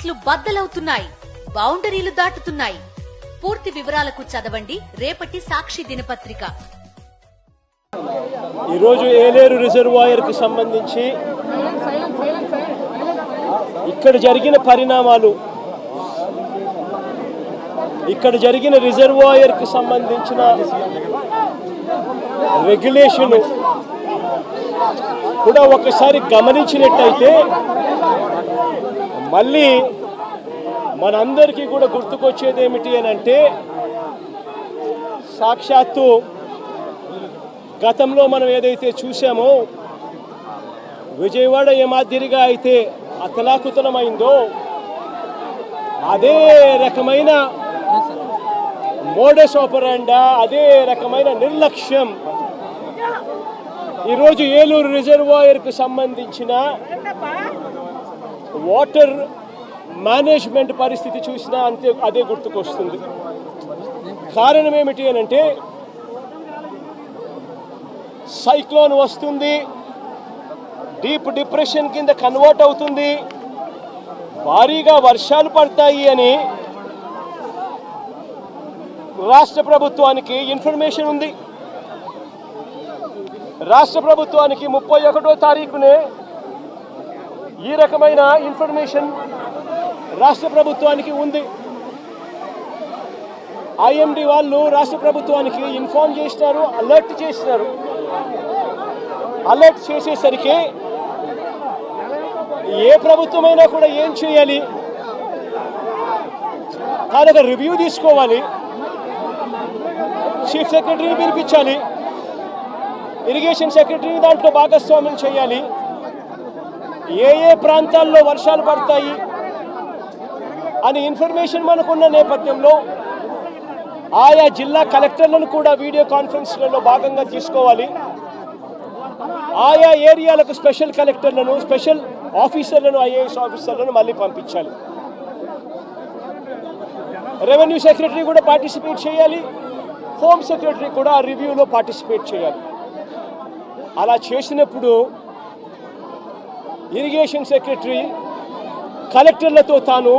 ఫెన్స్లు బద్దలవుతున్నాయి, బౌండరీలు దాటుతున్నాయి. పూర్తి వివరాలకు చదవండి రేపటి సాక్షి దినపత్రిక. ఈరోజు ఏలేరు రిజర్వాయర్ కు సంబంధించి ఇక్కడ జరిగిన పరిణామాలు, ఇక్కడ జరిగిన రిజర్వాయర్ కు సంబంధించిన రెగ్యులేషన్ కూడా ఒకసారి గమనించినట్టయితే మళ్ళీ మనందరికీ కూడా గుర్తుకొచ్చేది ఏమిటి అని అంటే, సాక్షాత్తు గతంలో మనం ఏదైతే చూసామో విజయవాడ ఏ మాదిరిగా అయితే అతలాకుతలమైందో అదే రకమైన మోడస్ ఆపరాండా, అదే రకమైన నిర్లక్ష్యం ఈరోజు ఏలూరు రిజర్వాయర్కు సంబంధించిన వాటర్ మేనేజ్మెంట్ పరిస్థితి చూసినా అంతే అదే గుర్తుకొస్తుంది. కారణం ఏమిటి అని అంటే, సైక్లోన్ వస్తుంది, డీప్ డిప్రెషన్ కింద కన్వర్ట్ అవుతుంది, భారీగా వర్షాలు పడతాయి అని రాష్ట్ర ప్రభుత్వానికి ఇన్ఫర్మేషన్ ఉంది. రాష్ట్ర ప్రభుత్వానికి 31వ తారీఖునే ఈ రకమైన ఇన్ఫర్మేషన్ రాష్ట్ర ప్రభుత్వానికి ఉంది. ఐఎండి వాళ్ళు రాష్ట్ర ప్రభుత్వానికి ఇన్ఫార్మ్ చేసినారు, అలర్ట్ చేసినారు. అలర్ట్ చేసేసరికి ఏ ప్రభుత్వమైనా కూడా ఏం చేయాలి, దానికి రివ్యూ తీసుకోవాలి, చీఫ్ సెక్రటరీని పిలిపించాలి, ఇరిగేషన్ సెక్రటరీని దాంట్లో భాగస్వామ్యం చేయాలి, ఏ ఏ ప్రాంతాల్లో వర్షాలు పడతాయి అని ఇన్ఫర్మేషన్ మనకున్న నేపథ్యంలో ఆయా జిల్లా కలెక్టర్లను కూడా వీడియో కాన్ఫరెన్స్లలో భాగంగా తీసుకోవాలి. ఆయా ఏరియాలకు స్పెషల్ కలెక్టర్లను, స్పెషల్ ఆఫీసర్లను, ఐఏఎస్ ఆఫీసర్లను మళ్ళీ పంపించాలి. రెవెన్యూ సెక్రటరీ కూడా పార్టిసిపేట్ చేయాలి, హోమ్ సెక్రటరీ కూడా ఆ రివ్యూలో పార్టిసిపేట్ చేయాలి. అలా చేసినప్పుడు ఇరిగేషన్ సెక్రటరీ కలెక్టర్లతో తాను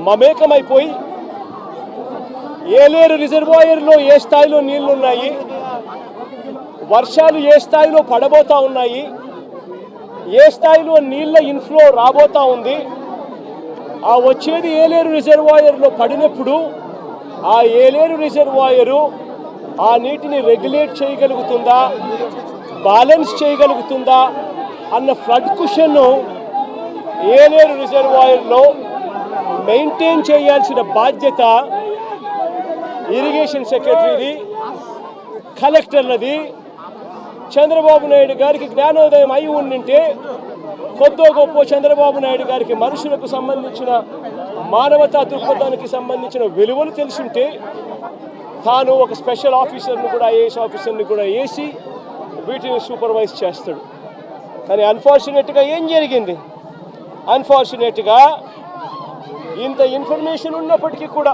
మమేకమైపోయి ఏలేరు రిజర్వాయర్లో ఏ స్థాయిలో నీళ్లున్నాయి, వర్షాలు ఏ స్థాయిలో పడబోతా ఉన్నాయి, ఏ స్థాయిలో నీళ్ల ఇన్ఫ్లో రాబోతా ఉంది, ఆ వచ్చేది ఏలేరు రిజర్వాయర్లో పడినప్పుడు ఆ ఏలేరు రిజర్వాయరు ఆ నీటిని రెగ్యులేట్ చేయగలుగుతుందా, బ్యాలెన్స్ చేయగలుగుతుందా అన్న ఫ్లడ్ కుషన్ను ఏలేరు రిజర్వాయర్లో మెయింటైన్ చేయాల్సిన బాధ్యత ఇరిగేషన్ సెక్రటరీది, కలెక్టర్లది. చంద్రబాబు నాయుడు గారికి జ్ఞానోదయం అయి ఉండింటే కొద్దో గొప్ప చంద్రబాబు నాయుడు గారికి మనుషులకు సంబంధించిన మానవతా దృక్పథానికి సంబంధించిన విలువలు తెలుసుంటే తాను ఒక స్పెషల్ ఆఫీసర్ని కూడా, ఐఏఎస్ ఆఫీసర్ని కూడా వేసి వీటిని సూపర్వైజ్ చేస్తాడు. కానీ అన్ఫార్చునేట్గా ఏం జరిగింది, అన్ఫార్చునేట్గా ఇంత ఇన్ఫర్మేషన్ ఉన్నప్పటికీ కూడా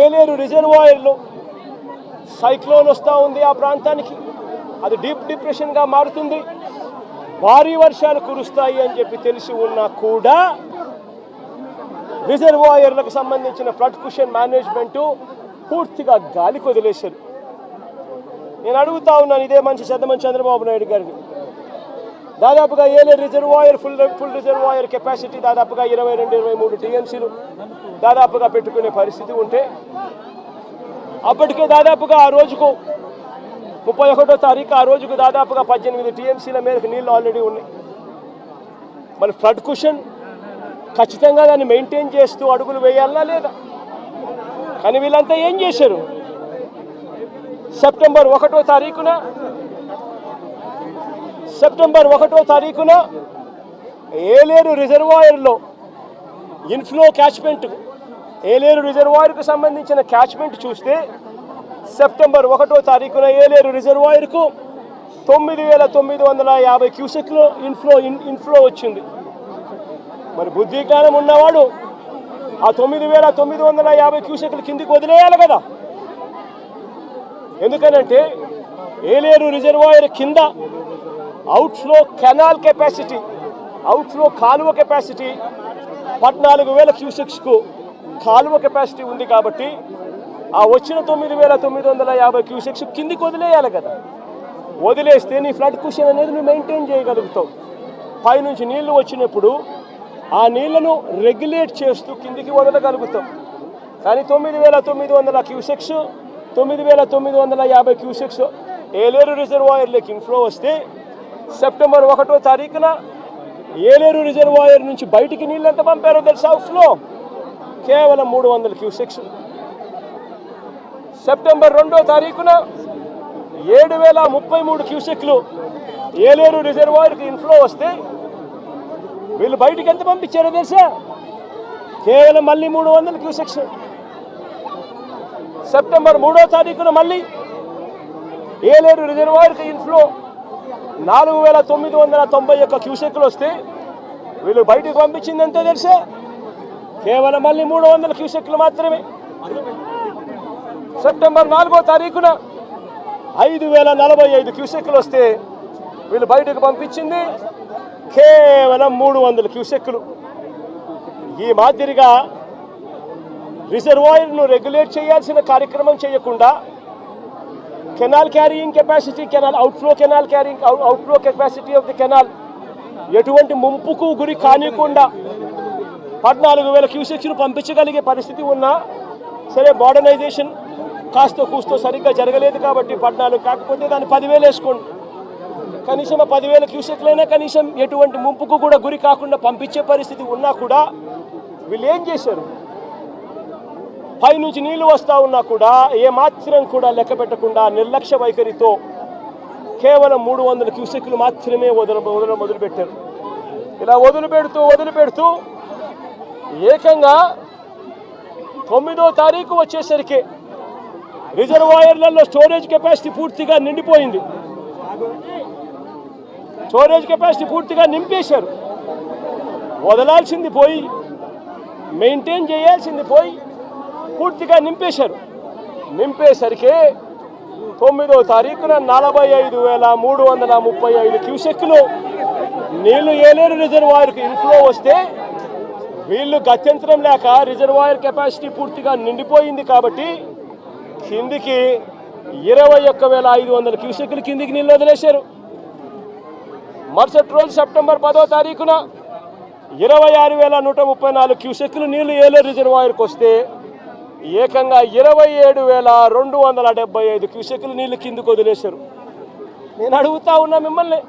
ఏలేరు రిజర్వాయర్లో సైక్లోన్ వస్తూ ఉంది, ఆ ప్రాంతానికి అది డీప్ డిప్రెషన్గా మారుతుంది, భారీ వర్షాలు కురుస్తాయి అని చెప్పి తెలిసి ఉన్నా కూడా రిజర్వాయర్లకు సంబంధించిన ఫ్లడ్ కుషన్ మేనేజ్మెంటు పూర్తిగా గాలికి వదిలేశారు. నేను అడుగుతా ఉన్నాను ఇదే మంచి చెద్దమని చంద్రబాబు నాయుడు గారిని, దాదాపుగా Yeleru reservoir full reservoir capacity దాదాపుగా 22-23 టీఎంసీలు దాదాపుగా పెట్టుకునే పరిస్థితి ఉంటే అప్పటికే దాదాపుగా ఆ రోజుకు 31వ తారీఖు ఆ రోజుకు దాదాపుగా 18 టీఎంసీల మేరకు నీళ్ళు ఆల్రెడీ ఉన్నాయి. మరి ఫ్లడ్ కుషన్ ఖచ్చితంగా దాన్ని మెయింటైన్ చేస్తూ అడుగులు వేయాలా లేదా? కానీ వీళ్ళంతా ఏం చేశారు, సెప్టెంబర్ 1వ తారీఖున ఏలేరు రిజర్వాయర్లో ఇన్ఫ్లో క్యాచ్మెంట్, ఏలేరు రిజర్వాయర్కు సంబంధించిన క్యాచ్మెంట్ చూస్తే సెప్టెంబర్ 1వ తారీఖున ఏలేరు రిజర్వాయర్కు 9,950 క్యూసెక్లు ఇన్ఫ్లో వచ్చింది. మరి బుద్ధి జ్ఞానం ఉన్నవాడు ఆ 9,950 క్యూసెక్లు కిందికి వదిలేయాలి కదా. ఎందుకనంటే ఏలేరు రిజర్వాయర్ కింద అవుట్ఫ్లో కెనాల్ కెపాసిటీ, అవుట్ఫ్లో కాలువ కెపాసిటీ 14,000 క్యూసెక్స్కు కాలువ కెపాసిటీ ఉంది కాబట్టి ఆ వచ్చిన 9,950 క్యూసెక్స్ కిందికి వదిలేయాలి కదా. వదిలేస్తే నీ ఫ్లడ్ కుషన్ అనేది నువ్వు మెయింటైన్ చేయగలుగుతావు. పైనుంచి నీళ్లు వచ్చినప్పుడు ఆ నీళ్లను రెగ్యులేట్ చేస్తూ కిందికి వదలగలుగుతాం. కానీ 9,900 క్యూసెక్స్ 9,950 క్యూసెక్స్ ఏలేరు రిజర్వాయర్లోకి ఇన్ఫ్లో వస్తే సెప్టెంబర్ 1వ తారీఖున ఏలేరు రిజర్వాయర్ నుంచి బయటికి నీళ్ళు ఎంత పంపారో తెలుసా? అవుట్ఫ్లో కేవలం 300 క్యూసెక్స్. సెప్టెంబర్ 2వ తారీఖున 7,033 క్యూసెక్లు ఏలేరు రిజర్వాయర్కి ఇన్ఫ్లో వస్తే వీళ్ళు బయటికి ఎంత పంపించారో తెలుసా? కేవలం మళ్ళీ 300 క్యూసెక్స్. సెప్టెంబర్ 3వ తారీఖున మళ్ళీ ఏలేరు రిజర్వాయర్కి ఇన్ఫ్లో 4,991 క్యూసెక్లు వస్తే వీళ్ళు బయటకు పంపించింది ఎంతో తెలుసా? కేవలం మళ్ళీ 300 క్యూసెక్లు మాత్రమే. సెప్టెంబర్ 4వ తారీఖున 5,045 క్యూసెక్లు వస్తే వీళ్ళు బయటకు పంపించింది కేవలం 300 క్యూసెక్లు. ఈ మాదిరిగా రిజర్వాయర్ను రెగ్యులేట్ చేయాల్సిన కార్యక్రమం చేయకుండా canal carrying capacity, canal outflow capacity of the canal ఎటువంటి ముంపుకు గురి కానికుండా 14,000 క్యూసెక్స్ను పంపించగలిగే పరిస్థితి ఉన్నా సరే, మోడర్నైజేషన్ కాస్త కూస్తో సరిగ్గా జరగలేదు కాబట్టి 14 కాకపోతే దాన్ని 10,000 వేసుకోండి. కనీసం ఆ 10,000 క్యూసెక్లైనా కనీసం ఎటువంటి ముంపుకు కూడా గురి కాకుండా పంపించే పరిస్థితి ఉన్నా కూడా వీళ్ళు ఏం చేశారు? పైనుంచి నీళ్లు వస్తూ ఉన్నా కూడా ఏమాత్రం కూడా లెక్క పెట్టకుండా నిర్లక్ష్య వైఖరితో కేవలం 300 క్యూసెక్లు మాత్రమే మొదలుపెట్టారు. ఇలా వదిలిపెడుతూ ఏకంగా 9వ తారీఖు వచ్చేసరికి రిజర్వాయర్లలో స్టోరేజ్ కెపాసిటీ పూర్తిగా నిండిపోయింది. స్టోరేజ్ కెపాసిటీ పూర్తిగా నింపేశారు. వదలాల్సింది పోయి మెయింటైన్ చేయాల్సింది పోయి పూర్తిగా నింపేశారు. నింపేసరికి 9వ తారీఖున 45,335 క్యూసెక్లు నీళ్లు ఏలేరు రిజర్వాయర్కి ఇన్ఫ్లో వస్తే వీళ్ళు గత్యంతరం లేక రిజర్వాయర్ కెపాసిటీ పూర్తిగా నిండిపోయింది కాబట్టి కిందికి 21,500 క్యూసెక్లు కిందికి నీళ్ళు వదిలేశారు. మరుసటి రోజు సెప్టెంబర్ 10వ తారీఖున 26,134 క్యూసెక్లు నీళ్లు ఏలేరు రిజర్వాయర్కి వస్తే ఏకంగా 27,275 క్యూసెక్లు నీళ్లు కిందికి వదిలేశారు. నేను అడుగుతా ఉన్నా మిమ్మల్ని,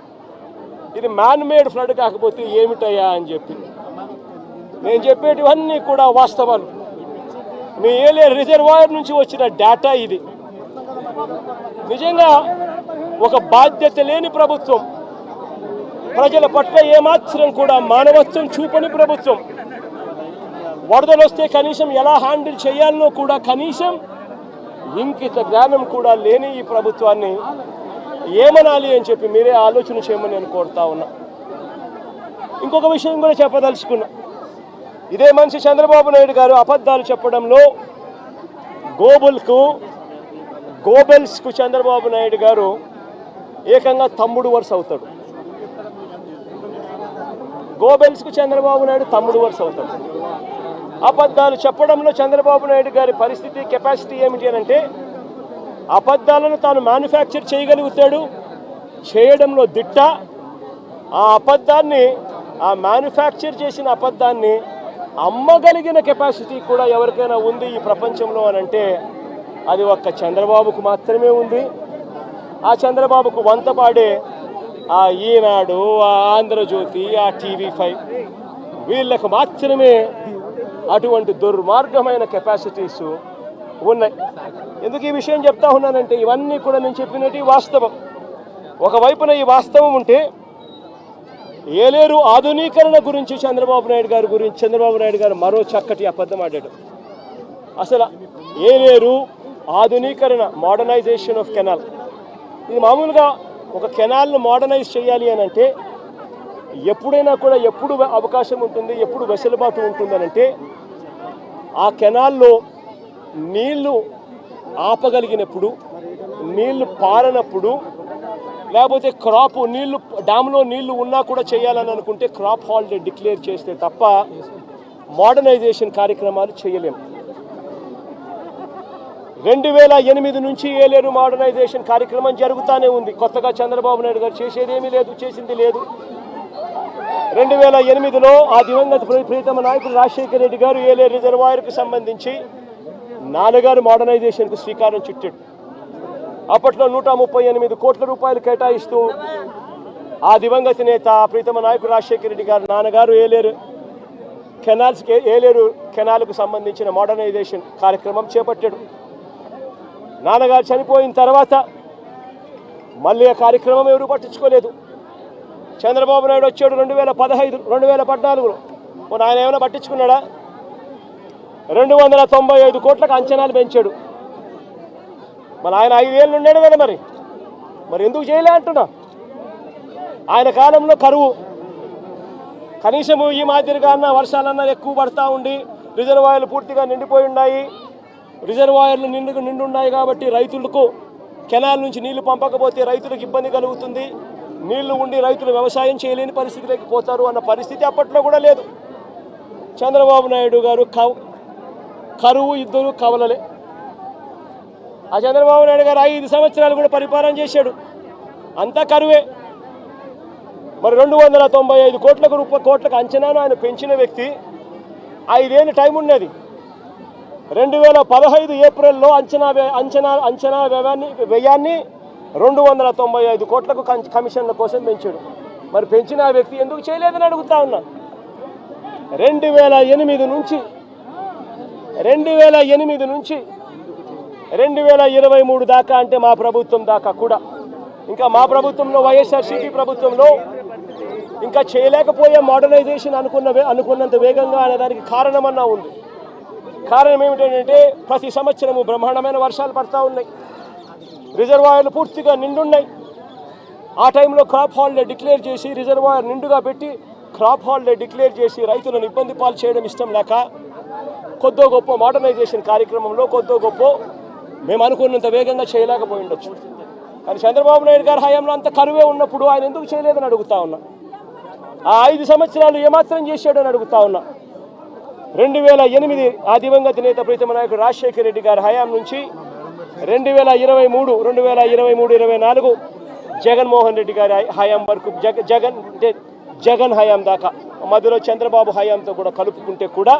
ఇది మ్యాన్ మేడ్ ఫ్లడ్ కాకపోతే ఏమిటయ్యా అని చెప్పి. నేను చెప్పేటివన్నీ కూడా వాస్తవాలు. మీ ఏలేరు రిజర్వాయర్ నుంచి వచ్చిన డేటా ఇది. నిజంగా ఒక బాధ్యత లేని ప్రభుత్వం, ప్రజల పట్ల ఏమాత్రం కూడా మానవత్వం చూపని ప్రభుత్వం, వరదలు వస్తే కనీసం ఎలా హ్యాండిల్ చేయాలనో కూడా కనీసం ఇంకిత జ్ఞానం కూడా లేని ఈ ప్రభుత్వాన్ని ఏమనాలి అని చెప్పి మీరే ఆలోచన చేయమని నేను కోరుతా ఉన్నా. ఇంకొక విషయం కూడా చెప్పదలుచుకున్నా. ఇదే మనిషి చంద్రబాబు నాయుడు గారు అబద్ధాలు చెప్పడంలో గోబెల్స్కు చంద్రబాబు నాయుడు గారు ఏకంగా తమ్ముడు వరుస అవుతాడు. గోబెల్స్కు చంద్రబాబు నాయుడు తమ్ముడు వరుస అవుతాడు. అబద్ధాలు చెప్పడంలో చంద్రబాబు నాయుడు గారి పరిస్థితి, కెపాసిటీ ఏమిటి అని అంటే అబద్ధాలను తాను మ్యానుఫ్యాక్చర్ చేయగలుగుతాడు, చేయడంలో దిట్ట. ఆ మ్యానుఫ్యాక్చర్ చేసిన అబద్ధాన్ని అమ్మగలిగిన కెపాసిటీ కూడా ఎవరికైనా ఉంది ఈ ప్రపంచంలో అని అంటే అది ఒక్క చంద్రబాబుకు మాత్రమే ఉంది. ఆ చంద్రబాబుకు వంతపాడే ఆ ఈనాడు, ఆ ఆంధ్రజ్యోతి, ఆ TV5 వీళ్ళకు మాత్రమే అటువంటి దుర్మార్గమైన కెపాసిటీస్ ఉన్నాయి. ఎందుకు ఈ విషయం చెప్తా ఉన్నానంటే ఇవన్నీ కూడా నేను చెప్పినట్టు వాస్తవం. ఒకవైపున ఈ వాస్తవం ఉంటే ఏలేరు ఆధునీకరణ గురించి చంద్రబాబు నాయుడు గారు మరో చక్కటి అబద్ధం ఆడాడు. అసలు ఏలేరు ఆధునీకరణ, మోడర్నైజేషన్ ఆఫ్ కెనాల్, ఇది మామూలుగా ఒక కెనాల్ను మోడర్నైజ్ చేయాలి అని అంటే ఎప్పుడైనా కూడా ఎప్పుడు అవకాశం ఉంటుంది, ఎప్పుడు వెసులుబాటు ఉంటుందనంటే ఆ కెనాల్లో నీళ్లు ఆపగలిగినప్పుడు, నీళ్లు పారనప్పుడు, లేకపోతే క్రాప్ నీళ్లు డ్యామ్లో నీళ్లు ఉన్నా కూడా చేయాలని అనుకుంటే క్రాప్ హాలిడే డిక్లేర్ చేస్తే తప్ప మోడర్నైజేషన్ కార్యక్రమాలు చేయలేము. 2008 నుంచి ఏలేరు మోడర్నైజేషన్ కార్యక్రమం జరుగుతూనే ఉంది. కొత్తగా చంద్రబాబు నాయుడు గారు చేసేదేమీ లేదు, చేసింది లేదు. 2008లో ఆ దివంగత ప్రీతమ నాయకుడు రాజశేఖర రెడ్డి గారు ఏలేరు రిజర్వాయర్కు సంబంధించి నాన్నగారు మోడర్నైజేషన్కు శ్రీకారం చుట్టాడు. అప్పట్లో 138 కోట్ల రూపాయలు కేటాయిస్తూ ఆ దివంగత నేత ప్రీతమ నాయకుడు రాజశేఖర రెడ్డి గారు నాన్నగారు ఏలేరు కెనాల్కు సంబంధించిన మోడర్నైజేషన్ కార్యక్రమం చేపట్టాడు. నాన్నగారు చనిపోయిన తర్వాత మళ్ళీ ఆ కార్యక్రమం ఎవరు పట్టించుకోలేదు. చంద్రబాబు నాయుడు వచ్చాడు 2014లో. ఆయన ఏమైనా పట్టించుకున్నాడా? 295 కోట్లకు అంచనాలు పెంచాడు. మన ఆయన 5 ఏళ్ళు ఉన్నాడు కదా, మరి ఎందుకు చేయలే అంటున్నా. ఆయన కాలంలో కరువు, కనీసం ఈ మాదిరిగా అన్న వర్షాలన్నా ఎక్కువ పడతా ఉండి రిజర్వాయర్లు పూర్తిగా నిండిపోయి ఉన్నాయి. రిజర్వాయర్లు నిండున్నాయి కాబట్టి రైతులకు కెనాల్ నుంచి నీళ్లు పంపకపోతే రైతులకు ఇబ్బంది కలుగుతుంది. నీళ్లు ఉండి రైతులు వ్యవసాయం చేయలేని పరిస్థితిలోకి పోతారు అన్న పరిస్థితి అప్పట్లో కూడా లేదు. చంద్రబాబు నాయుడు గారు కరువు ఇద్దరు కవలలే. ఆ చంద్రబాబు నాయుడు గారు 5 సంవత్సరాలు కూడా పరిపాలన చేశాడు, అంతా కరువే. మరి 295 కోట్లకు అంచనాను ఆయన పెంచిన వ్యక్తి 5 ఏళ్ళు టైం ఉన్నది. 2015 ఏప్రిల్లో అంచనా వ్యయాన్ని 295 కోట్లకు కమిషన్ల కోసం పెంచాడు. మరి పెంచిన ఆ వ్యక్తి ఎందుకు చేయలేదని అడుగుతా ఉన్నా. 2008 నుంచి 2023 దాకా, అంటే మా ప్రభుత్వం దాకా కూడా, ఇంకా మా ప్రభుత్వంలో వైఎస్ఆర్సీపీ ప్రభుత్వంలో ఇంకా చేయలేకపోయే మోడర్నైజేషన్ అనుకున్నంత వేగంగా అనేదానికి కారణమన్నా ఉంది. కారణం ఏమిటంటే ప్రతి సంవత్సరము బ్రహ్మాండమైన వర్షాలు పడతా ఉన్నాయి, రిజర్వాయర్లు పూర్తిగా నిండున్నాయి. ఆ టైంలో క్రాప్ హాలిడే డిక్లేర్ చేసి రిజర్వాయర్ నిండుగా పెట్టి క్రాప్ హాలిడే డిక్లేర్ చేసి రైతులను ఇబ్బంది పాలు చేయడం ఇష్టం లేక కొద్దో గొప్ప మోడర్నైజేషన్ కార్యక్రమంలో మేము అనుకున్నంత వేగంగా చేయలేకపోయి ఉండొచ్చు. కానీ చంద్రబాబు నాయుడు గారి హయాంలో అంత కరువే ఉన్నప్పుడు ఆయన ఎందుకు చేయలేదని అడుగుతా ఉన్నా. ఆ 5 సంవత్సరాలు ఏమాత్రం చేశాడని అడుగుతా ఉన్నా. 2008 ఆ దివంగత నేత ప్రీతమ నాయకుడు రాజశేఖర రెడ్డి గారి హయాం నుంచి 2023-24 జగన్మోహన్ రెడ్డి గారి హయాం వరకు, జగన్ హయాం దాకా, మధ్యలో చంద్రబాబు హయాంతో కూడా కలుపుకుంటే కూడా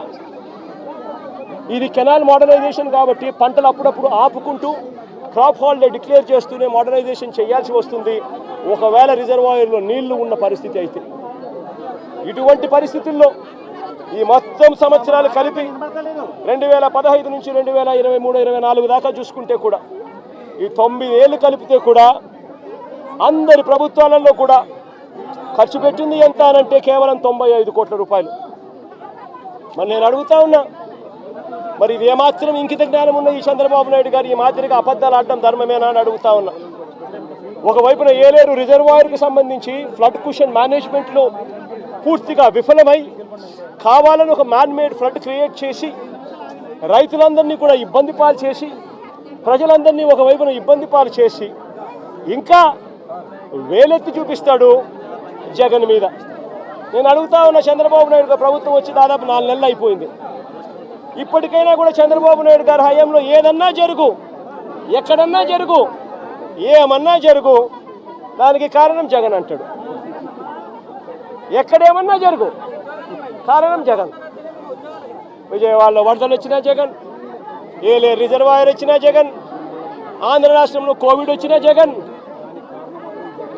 ఇది కెనాల్ మోడర్నైజేషన్ కాబట్టి పంటలు అప్పుడప్పుడు ఆపుకుంటూ క్రాప్ హాలిడే డిక్లేర్ చేస్తూనే మోడర్నైజేషన్ చేయాల్సి వస్తుంది. ఒకవేళ రిజర్వాయర్లో నీళ్లు ఉన్న పరిస్థితి అయితే, ఇటువంటి పరిస్థితుల్లో ఈ మొత్తం సంవత్సరాలు కలిపి 2015 నుంచి 2023-24 దాకా చూసుకుంటే కూడా ఈ 9 ఏళ్ళు కలిపితే కూడా అందరి ప్రభుత్వాలలో కూడా ఖర్చు పెట్టింది ఎంత అనంటే కేవలం 95 కోట్ల రూపాయలు. మరి నేను అడుగుతా ఉన్నా, మరి ఇది ఏమాత్రం ఇంకిత జ్ఞానం ఉన్న ఈ చంద్రబాబు నాయుడు గారు ఈ మాదిరిగా అబద్ధాలు ఆడడం ధర్మమేనా అని అడుగుతా ఉన్నా. ఒకవైపున ఏలేరు రిజర్వాయర్కి సంబంధించి ఫ్లడ్ కుషన్ మేనేజ్మెంట్లో పూర్తిగా విఫలమై కావాలని ఒక మ్యాన్మేడ్ ఫ్లడ్ క్రియేట్ చేసి రైతులందరినీ కూడా ఇబ్బంది పాలు చేసి ప్రజలందరినీ ఒకవైపున ఇబ్బంది పాలు చేసి ఇంకా వేలెత్తి చూపిస్తాడు జగన్ మీద. నేను అడుగుతా ఉన్న, చంద్రబాబు నాయుడు గారు ప్రభుత్వం వచ్చి దాదాపు 4 నెలలు అయిపోయింది. ఇప్పటికైనా కూడా చంద్రబాబు నాయుడు గారి హయాంలో ఏదన్నా జరుగు, ఎక్కడన్నా జరుగు, ఏమన్నా జరుగు, దానికి కారణం జగన్ అంటాడు. ఎక్కడేమన్నా జరుగు, కారణం జగన్. విజయవాడలో వరదలు వచ్చినా జగన్, ఏలేరు రిజర్వాయర్ వచ్చినా జగన్, ఆంధ్ర రాష్ట్రంలో కోవిడ్ వచ్చినా జగన్.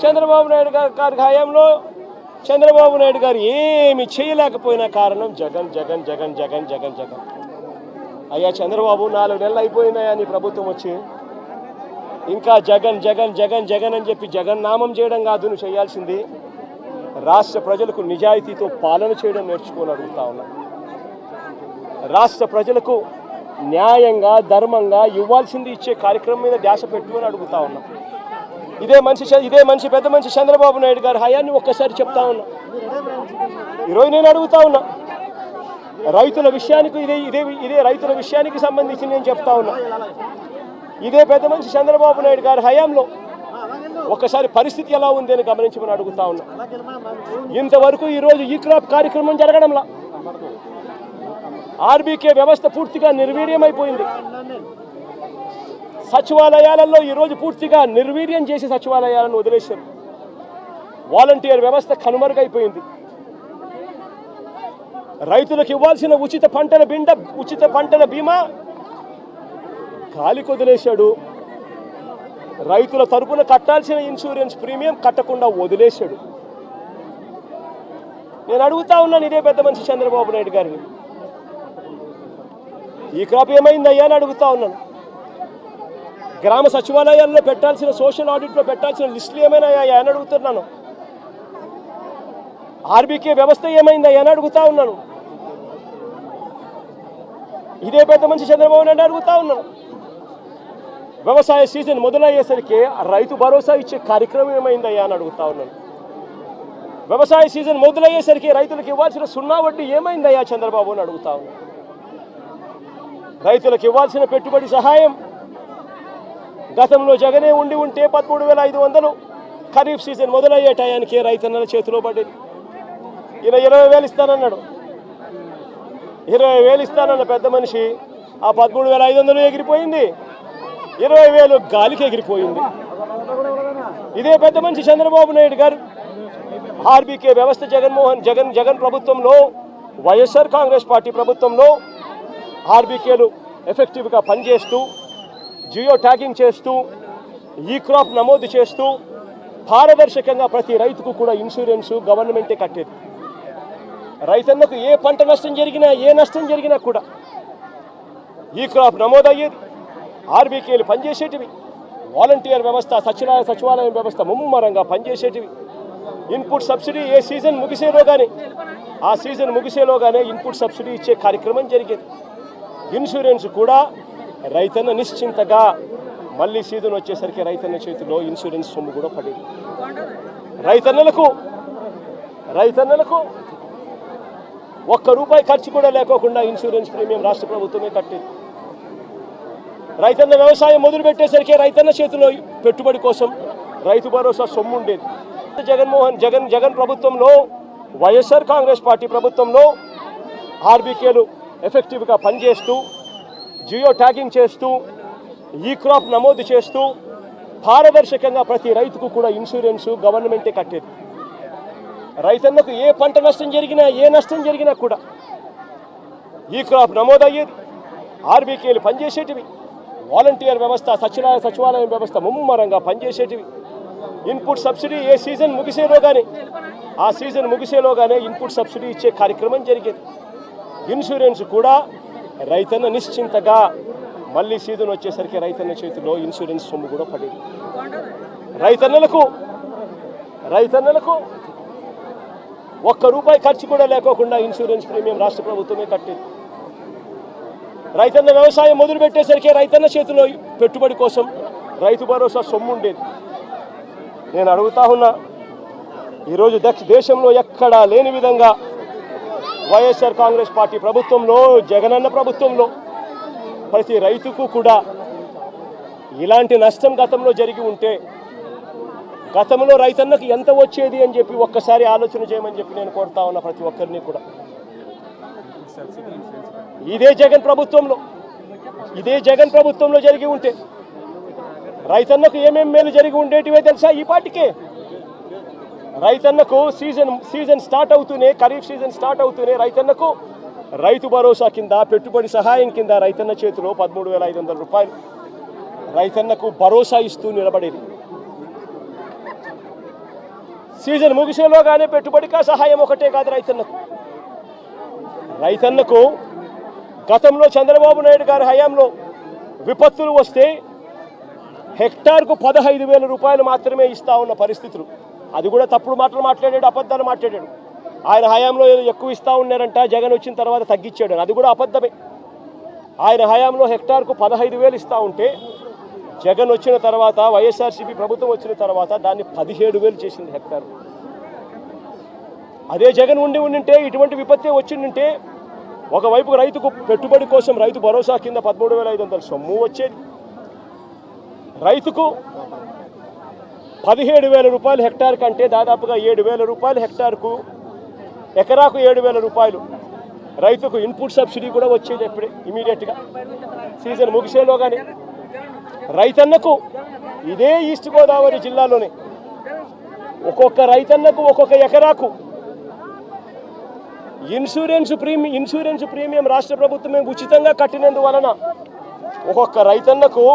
చంద్రబాబు నాయుడు గారి హయాంలో చంద్రబాబు నాయుడు గారు ఏమి చేయలేకపోయినా కారణం జగన్ జగన్ జగన్ జగన్ జగన్ జగన్. అయ్యా చంద్రబాబు, 4 నెలలు అయిపోయినాయా నీ ప్రభుత్వం వచ్చి? ఇంకా జగన్ జగన్ జగన్ జగన్ అని చెప్పి జగన్ నామం చేయడం కాదు నువ్వు చేయాల్సింది. రాష్ట్ర ప్రజలకు నిజాయితీతో పాలన చేయడం నేర్చుకొని అడుగుతా ఉన్నా. రాష్ట్ర ప్రజలకు న్యాయంగా ధర్మంగా ఇవ్వాల్సింది ఇచ్చే కార్యక్రమం మీద ధ్యాస పెట్టుకొని అడుగుతా ఉన్నా. ఇదే మనిషి పెద్ద మనిషి చంద్రబాబు నాయుడు గారి హయాన్ని ఒక్కసారి చెప్తా ఉన్నా. ఈరోజు నేను అడుగుతా ఉన్నా, రైతుల విషయానికి ఇదే రైతుల విషయానికి సంబంధించి నేను చెప్తా ఉన్నా. ఇదే పెద్ద మనిషి చంద్రబాబు నాయుడు గారి హయాంలో ఒక్కసారి పరిస్థితి ఎలా ఉంది అని గమనించమని అడుగుతా ఉన్నా. ఇంతవరకు ఈరోజు ఈ క్రాప్ కార్యక్రమం జరగడంలా ఆర్బీకే వ్యవస్థ పూర్తిగా నిర్వీర్యమైపోయింది. సచివాలయాలలో ఈరోజు పూర్తిగా నిర్వీర్యం చేసి సచివాలయాలను వదిలేశారు. వాలంటీర్ వ్యవస్థ కనుమరుగైపోయింది. రైతులకు ఇవ్వాల్సిన ఉచిత పంటల బీమా గాలికి వదిలేశాడు. రైతుల తరపున కట్టాల్సిన ఇన్సూరెన్స్ ప్రీమియం కట్టకుండా వదిలేశాడు. నేను అడుగుతా ఉన్నాను ఇదే పెద్ద మనిషి చంద్రబాబు నాయుడు గారిని, ఈ క్రాప్ ఏమైందయ్యా అని అడుగుతా ఉన్నాను. గ్రామ సచివాలయాల్లో పెట్టాల్సిన సోషల్ ఆడిట్లో పెట్టాల్సిన లిస్టులు ఏమైనాయా అని అడుగుతున్నాను. ఆర్బీకే వ్యవస్థ ఏమైందయ్యా అని అడుగుతా ఉన్నాను. ఇదే పెద్ద మనిషి చంద్రబాబు నాయుడు అడుగుతా ఉన్నాను. వ్యవసాయ సీజన్ మొదలయ్యేసరికి రైతు భరోసా ఇచ్చే కార్యక్రమం ఏమైందయ్యా అని అడుగుతా ఉన్నాను. వ్యవసాయ సీజన్ మొదలయ్యేసరికి రైతులకు ఇవ్వాల్సిన సున్నా వడ్డీ ఏమైందయ్యా చంద్రబాబు అని అడుగుతా ఉన్నాను. రైతులకు ఇవ్వాల్సిన పెట్టుబడి సహాయం గతంలో జగనే ఉంటే 13,500 ఖరీఫ్ సీజన్ మొదలయ్యే టయానికి రైతన్నల చేతిలో పడేది. ఈయన 20,000 ఇస్తానన్నాడు. 20,000 ఇస్తానన్న పెద్ద మనిషి ఆ 13,500 ఎగిరిపోయింది, 20,000 గాలికి ఎగిరిపోయింది. ఇదే పెద్ద మనిషి చంద్రబాబు నాయుడు గారు ఆర్బీకే వ్యవస్థ జగన్ ప్రభుత్వంలో, వైఎస్ఆర్ కాంగ్రెస్ పార్టీ ప్రభుత్వంలో ఆర్బీకేలు ఎఫెక్టివ్గా పనిచేస్తూ, జియో ట్యాగింగ్ చేస్తూ, ఈ క్రాప్ నమోదు చేస్తూ, పారదర్శకంగా ప్రతి రైతుకు కూడా ఇన్సూరెన్సు గవర్నమెంటే కట్టేది. రైతన్నకు ఏ పంట నష్టం జరిగినా, ఏ నష్టం జరిగినా కూడా ఈ క్రాప్ నమోదయ్యేది. ఆర్బీకేలు పనిచేసేటివి. వాలంటీర్ వ్యవస్థ, సచివాలయం వ్యవస్థ ముమ్మరంగా పనిచేసేటివి. ఇన్పుట్ సబ్సిడీ ఏ సీజన్ ముగిసేలోగానే ఇన్పుట్ సబ్సిడీ ఇచ్చే కార్యక్రమం జరిగేది. ఇన్సూరెన్స్ కూడా రైతన్న నిశ్చింతగా మళ్ళీ సీజన్ వచ్చేసరికి రైతన్న చేతిలో ఇన్సూరెన్స్ సొమ్ము కూడా పడేది. రైతన్నలకు ₹1 ఖర్చు కూడా లేకోకుండా ఇన్సూరెన్స్ ప్రీమియం రాష్ట్ర ప్రభుత్వమే కట్టేది. రైతన్న వ్యవసాయం మొదలు పెట్టేసరికి రైతన్న చేతిలో పెట్టుబడి కోసం రైతు భరోసా సొమ్ము ఉండేది. జగన్ ప్రభుత్వంలో, వైఎస్ఆర్ కాంగ్రెస్ పార్టీ ప్రభుత్వంలో ఆర్బీకేలు ఎఫెక్టివ్గా పనిచేస్తూ, జియో ట్యాగింగ్ చేస్తూ, ఈ క్రాప్ నమోదు చేస్తూ, పారదర్శకంగా ప్రతి రైతుకు కూడా ఇన్సూరెన్సు గవర్నమెంటే కట్టేది. రైతన్నకు ఏ పంట నష్టం జరిగినా, ఏ నష్టం జరిగినా కూడా ఈ క్రాప్ నమోదయ్యేది. ఆర్బీకేలు పనిచేసేటివి. వాలంటీర్ వ్యవస్థ, సచివాలయం వ్యవస్థ ముమ్మరంగా పనిచేసేటివి. ఇన్పుట్ సబ్సిడీ ఏ సీజన్ ముగిసేలోగానే ఇన్పుట్ సబ్సిడీ ఇచ్చే కార్యక్రమం జరిగేది. ఇన్సూరెన్స్ కూడా రైతన్న నిశ్చింతగా మళ్ళీ సీజన్ వచ్చేసరికి రైతన్న చేతిలో ఇన్సూరెన్స్ సొమ్ము కూడా పడేది. రైతన్నలకు ₹1 ఖర్చు కూడా లేకోకుండా ఇన్సూరెన్స్ ప్రీమియం రాష్ట్ర ప్రభుత్వమే కట్టేది. రైతన్న వ్యవసాయం మొదలు పెట్టేసరికి రైతన్న చేతిలో పెట్టుబడి కోసం రైతు భరోసా సొమ్ము ఉండేది. నేను అడుగుతా ఉన్నా, ఈరోజు దేశంలో ఎక్కడా లేని విధంగా వైఎస్ఆర్ కాంగ్రెస్ పార్టీ ప్రభుత్వంలో, జగనన్న ప్రభుత్వంలో ప్రతి రైతుకు కూడా ఇలాంటి నష్టం గతంలో జరిగి ఉంటే గతంలో రైతన్నకు ఎంత వచ్చేది అని చెప్పి ఒక్కసారి ఆలోచన చేయమని చెప్పి నేను కోరుతా ఉన్నా ప్రతి ఒక్కరిని కూడా. ఇదే జగన్ ప్రభుత్వంలో జరిగి ఉంటే రైతన్నకు ఏమేం మేలు జరిగి ఉండేటివే తెలుసా? ఈ పాటికే రైతన్నకు సీజన్ స్టార్ట్ అవుతూనే, ఖరీఫ్ సీజన్ స్టార్ట్ అవుతూనే రైతన్నకు రైతు భరోసా కింద, పెట్టుబడి సహాయం కింద రైతన్న చేతిలో ₹13,500 రైతన్నకు భరోసా ఇస్తూ నిలబడేది. సీజన్ ముగిసేలోగానే పెట్టుబడిగా సహాయం ఒకటే కాదు రైతన్నకు గతంలో చంద్రబాబు నాయుడు గారి హయాంలో విపత్తులు వస్తే హెక్టార్కు ₹15,000 మాత్రమే ఇస్తా ఉన్న పరిస్థితులు. అది కూడా తప్పుడు మాటలు మాట్లాడాడు, అబద్ధాలు మాట్లాడాడు. ఆయన హయాంలో ఎక్కువ ఇస్తా ఉన్నారంట, జగన్ వచ్చిన తర్వాత తగ్గించాడు. అది కూడా అబద్ధమే. ఆయన హయాంలో హెక్టార్కు 15,000 ఇస్తా ఉంటే జగన్ వచ్చిన తర్వాత, వైఎస్ఆర్సీపీ ప్రభుత్వం వచ్చిన తర్వాత దాన్ని 17,000 చేసింది హెక్టార్. అదే జగన్ ఉండింటే, ఇటువంటి విపత్తి వచ్చిందంటే ఒకవైపు రైతుకు పెట్టుబడి కోసం రైతు భరోసా కింద 13,500 సొమ్ము వచ్చేది. రైతుకు ₹17,000 హెక్టార్ కంటే దాదాపుగా ₹7,000 హెక్టార్కు, ఎకరాకు ₹7,000 రైతుకు ఇన్పుట్ సబ్సిడీ కూడా వచ్చేది ఎప్పుడే ఇమీడియట్గా సీజన్ ముగిసేలోగానే. రైతన్నకు ఇదే ఈస్ట్ గోదావరి జిల్లాలోనే ఒక్కొక్క రైతన్నకు ఒక్కొక్క ఎకరాకు ఇన్సూరెన్స్ ప్రీమియం రాష్ట్ర ప్రభుత్వమే ఉచితంగా కట్టినందువలన ఒక్కొక్క రైతన్నకు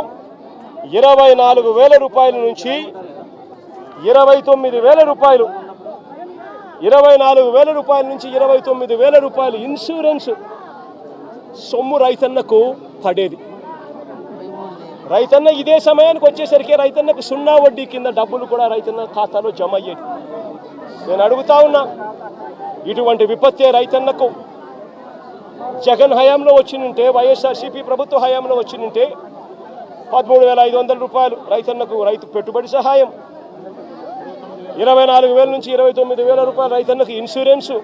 24,000 రూపాయల నుంచి 29,000 రూపాయలు, 24,000 రూపాయల నుంచి 29,000 రూపాయలు ఇన్సూరెన్స్ సొమ్ము రైతన్నకు పడేది. రైతన్న ఇదే సమయానికి వచ్చేసరికి రైతన్నకు 0 వడ్డీ కింద డబ్బులు కూడా రైతన్న ఖాతాలో జమ అయ్యేది. నేను అడుగుతా ఉన్నా, ఇటువంటి విపత్తే రైతన్నకు జగన్ హయాంలో వచ్చినుంటే, వైఎస్ఆర్సీపీ ప్రభుత్వ హయాంలో వచ్చినుంటే 13,500 రూపాయలు రైతన్నకు రైతు పెట్టుబడి సహాయం, 24,000 నుంచి 29,000 రూపాయలు రైతన్నకు ఇన్సూరెన్సు,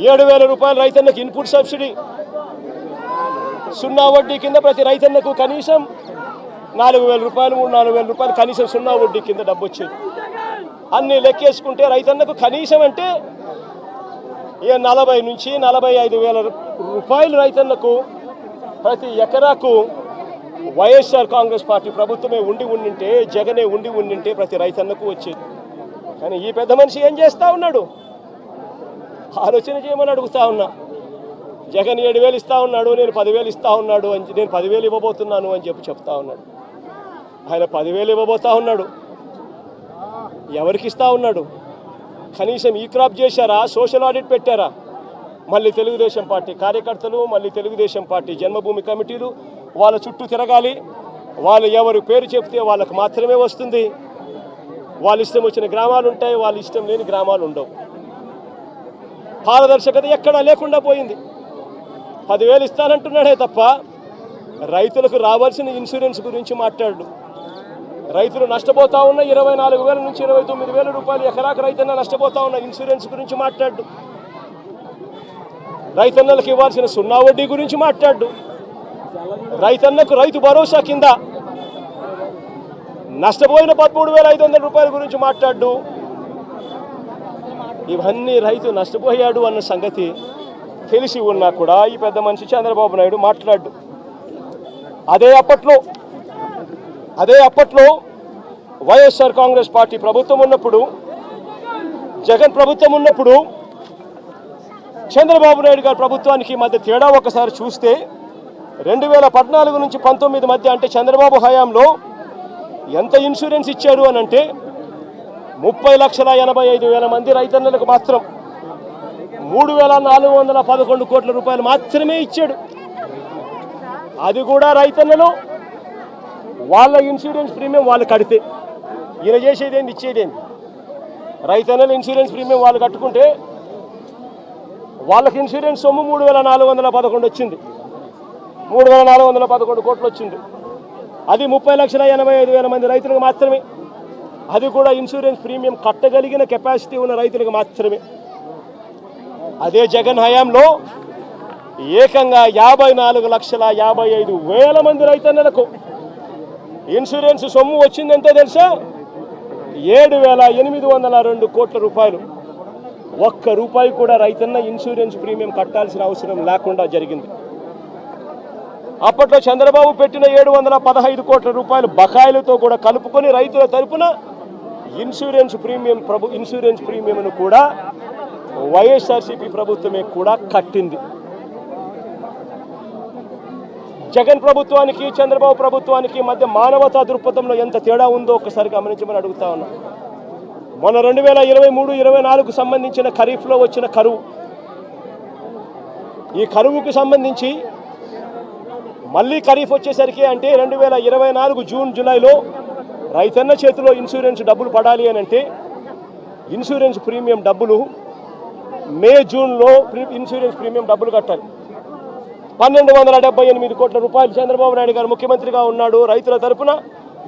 7,000 రూపాయలు రైతన్నకు ఇన్పుట్ సబ్సిడీ, 0 వడ్డీ కింద ప్రతి రైతన్నకు కనీసం 4,000 రూపాయలు 3,000-4,000 రూపాయలు కనీసం 0 వడ్డీ కింద డబ్బు వచ్చేది. అన్నీ లెక్కేసుకుంటే రైతన్నకు కనీసం అంటే 40 నుంచి 45,000 రూపాయలు రైతన్నకు ప్రతి ఎకరాకు వైఎస్ఆర్ కాంగ్రెస్ పార్టీ ప్రభుత్వమే ఉండింటే, జగనే ఉండింటే ప్రతి రైతన్నకు వచ్చేది. కానీ ఈ పెద్ద మనిషి ఏం చేస్తూ ఉన్నాడు? ఆలోచన చేయమని అడుగుతా ఉన్నా. జగన్ 7,000 ఇస్తా ఉన్నాడు, నేను 10,000 ఇస్తా ఉన్నాడు అని, నేను 10,000 ఇవ్వబోతున్నాను అని చెప్తా ఉన్నాడు. ఆయన 10,000 ఇవ్వబోతా ఉన్నాడు. ఎవరికి ఇస్తా ఉన్నాడు? కనీసం ఈ క్రాప్ చేశారా? సోషల్ ఆడిట్ పెట్టారా? మళ్ళీ తెలుగుదేశం పార్టీ కార్యకర్తలు, మళ్ళీ తెలుగుదేశం పార్టీ జన్మభూమి కమిటీలు వాళ్ళ చుట్టూ తిరగాలి. వాళ్ళు ఎవరు పేరు చెప్తే వాళ్ళకు మాత్రమే వస్తుంది. వాళ్ళ ఇష్టం వచ్చిన గ్రామాలు ఉంటాయి, వాళ్ళ ఇష్టం లేని గ్రామాలు ఉండవు. పారదర్శకత ఎక్కడా లేకుండా పోయింది. 10,000 ఇస్తానంటున్నాడే తప్ప రైతులకు రావాల్సిన ఇన్సూరెన్స్ గురించి మాట్లాడు. రైతులు నష్టపోతా ఉన్న 24,000 నుంచి 29,000 రూపాయలు ఎకరాకు రైతన్న నష్టపోతా ఉన్న ఇన్సూరెన్స్ గురించి మాట్లాడు. రైతన్నలకు ఇవ్వాల్సిన 0 వడ్డీ గురించి మాట్లాడు. రైతన్నకు రైతు భరోసా కింద నష్టపోయిన 13,500 రూపాయల గురించి మాట్లాడు. ఇవన్నీ రైతు నష్టపోయాడు అన్న సంగతి తెలిసి ఉన్నా కూడా ఈ పెద్ద మనిషి చంద్రబాబు నాయుడు మాట్లాడు. అదే అప్పట్లో వైఎస్ఆర్ కాంగ్రెస్ పార్టీ ప్రభుత్వం ఉన్నప్పుడు, జగన్ ప్రభుత్వం ఉన్నప్పుడు, చంద్రబాబు నాయుడు గారి ప్రభుత్వానికి మధ్య తేడా ఒకసారి చూస్తే 2014 నుంచి 19 మధ్య అంటే చంద్రబాబు హయాంలో ఎంత ఇన్సూరెన్స్ ఇచ్చారు అని అంటే 30,85,000 మంది రైతన్నలకు మాత్రం 3,411 కోట్ల రూపాయలు మాత్రమే ఇచ్చాడు. అది కూడా రైతన్నలు వాళ్ళ ఇన్సూరెన్స్ ప్రీమియం వాళ్ళు కడితే. ఈయన చేసేదేంది, ఇచ్చేదేంది? రైతన్నలు ఇన్సూరెన్స్ ప్రీమియం వాళ్ళు కట్టుకుంటే వాళ్ళకి ఇన్సూరెన్స్ సొమ్ము 3,411 వచ్చింది. 3,411 కోట్లు వచ్చింది. అది 30,85,000 మంది రైతులకు మాత్రమే. అది కూడా ఇన్సూరెన్స్ ప్రీమియం కట్టగలిగిన కెపాసిటీ ఉన్న రైతులకు మాత్రమే. అదే జగన్ హయాంలో ఏకంగా 54,55,000 మంది రైతన్నలకు ఇన్సూరెన్స్ సొమ్ము వచ్చిందంటే తెలుసా? 7,802 కోట్ల రూపాయలు. ఒక్క రూపాయి కూడా రైతన్న ఇన్సూరెన్స్ ప్రీమియం కట్టాల్సిన అవసరం లేకుండా జరిగింది. అప్పట్లో చంద్రబాబు పెట్టిన 715 కోట్ల రూపాయలు బకాయిలతో కూడా కలుపుకొని రైతుల తరపున ఇన్సూరెన్స్ ప్రీమియంను కూడా వైఎస్ఆర్సీపీ ప్రభుత్వమే కూడా కట్టింది. జగన్ ప్రభుత్వానికి చంద్రబాబు ప్రభుత్వానికి మధ్య మానవతా దృక్పథంలో ఎంత తేడా ఉందో ఒకసారి గమనించమని అడుగుతా ఉన్నా. మొన్న 2023-24 సంబంధించిన ఖరీఫ్లో వచ్చిన కరువు, ఈ కరువుకు సంబంధించి మళ్ళీ ఖరీఫ్ వచ్చేసరికి అంటే 2024 జూన్ జూలైలో రైతన్న చేతిలో ఇన్సూరెన్స్ డబ్బులు పడాలి అని అంటే ఇన్సూరెన్స్ ప్రీమియం డబ్బులు మే జూన్లో ఇన్సూరెన్స్ ప్రీమియం డబ్బులు కట్టాలి. 1,278 కోట్ల రూపాయలు చంద్రబాబు నాయుడు గారు ముఖ్యమంత్రిగా ఉన్నాడు. రైతుల తరపున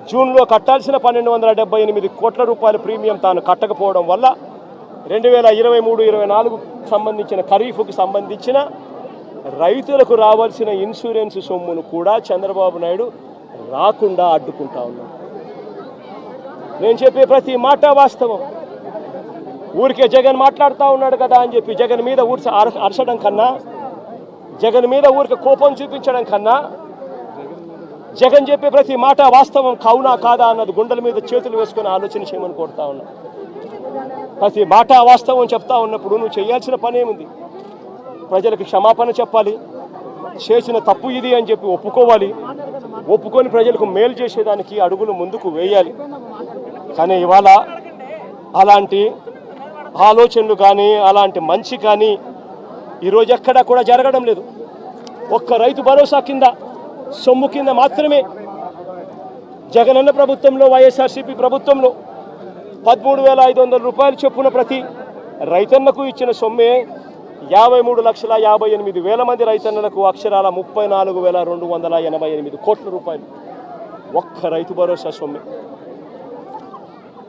జూన్లో కట్టాల్సిన 1,278 కోట్ల రూపాయల ప్రీమియం తాను కట్టకపోవడం వల్ల 2023-24 సంబంధించిన ఖరీఫ్కు సంబంధించిన రైతులకు రావాల్సిన ఇన్సూరెన్స్ సొమ్మును కూడా చంద్రబాబు నాయుడు రాకుండా అడ్డుకుంటా ఉన్నాడు. నేను చెప్పే ప్రతి మాట వాస్తవం. ఊరికే జగన్ మాట్లాడుతూ ఉన్నాడు కదా అని చెప్పి జగన్ మీద ఊరి అరచడం కన్నా, జగన్ మీద ఊరికి కోపం చూపించడం కన్నా, జగన్ చెప్పే ప్రతి మాట వాస్తవం కావునా కాదా అన్నది గుండెల మీద చేతులు వేసుకొని ఆలోచన చేయమని కోరుతా ఉన్నా. ప్రతి మాట వాస్తవం చెప్తా ఉన్నప్పుడు నువ్వు చేయాల్సిన పని ఏముంది? ప్రజలకు క్షమాపణ చెప్పాలి, చేసిన తప్పు ఇది అని చెప్పి ఒప్పుకోవాలి, ఒప్పుకొని ప్రజలకు మేలు చేసేదానికి అడుగులు ముందుకు వేయాలి. కానీ ఇవాళ అలాంటి ఆలోచనలు కానీ అలాంటి మంచి కానీ ఈరోజు ఎక్కడా కూడా జరగడం లేదు. ఒక్క రైతు భరోసా కింద సొమ్ము కింద మాత్రమే జగనన్న ప్రభుత్వంలో, వైఎస్ఆర్సీపీ ప్రభుత్వంలో 13,500 రూపాయలు చొప్పున ప్రతి రైతన్నకు ఇచ్చిన సొమ్మే 53,58,000 మంది రైతన్నలకు అక్షరాల 34,288 కోట్ల రూపాయలు ఒక్క రైతు భరోసా సొమ్మే.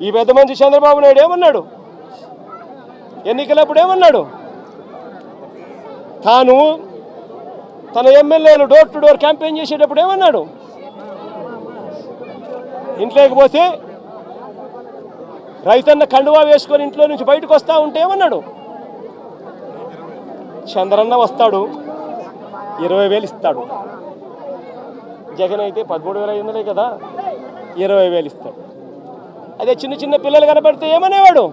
ఈ పెద్ద మంచి చంద్రబాబు నాయుడు ఏమన్నాడు? ఎన్నికలప్పుడు ఏమన్నాడు? తాను తన ఎమ్మెల్యేలు డోర్ టు డోర్ క్యాంపెయిన్ చేసేటప్పుడు ఏమన్నాడు? ఇంట్లోకి పోతే రైతన్న కండువా వేసుకొని ఇంట్లో నుంచి బయటకు వస్తూ ఉంటే ఏమన్నాడు? చంద్రన్న వస్తాడు 20,000 ఇస్తాడు. జగన్ అయితే 13,500 కదా, 20,000 ఇస్తాడు. అదే చిన్న చిన్న పిల్లలు కనబడితే ఏమనేవాడు?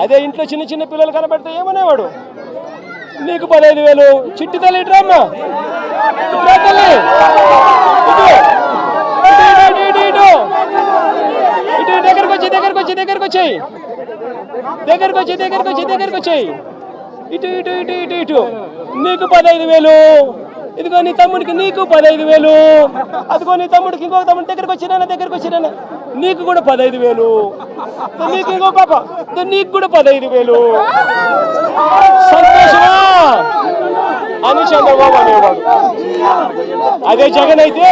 అదే ఇంట్లో చిన్న చిన్న పిల్లలు కనబడితే ఏమనేవాడు? నీకు 15,000. చిట్టి తల్లి ఇట్రామ్మా, ఇట్రా తల్లి, ఇటు దగ్గరకు వచ్చి ఇటు ఇటు ఇటు ఇటు ఇటు నీకు 15,000. ఇదిగో నీ తమ్ముడికి నీకు 15,000. అదిగో నీ తమ్ముడికి ఇంకొక తమ్ముడి దగ్గరకు వచ్చినా నీకు కూడా 15,000. నీకు ఇంకో పాప నీకు కూడా 15,000. సంతోషమా అని చంద్రబాబు అనేవాడు. అదే జగన్ అయితే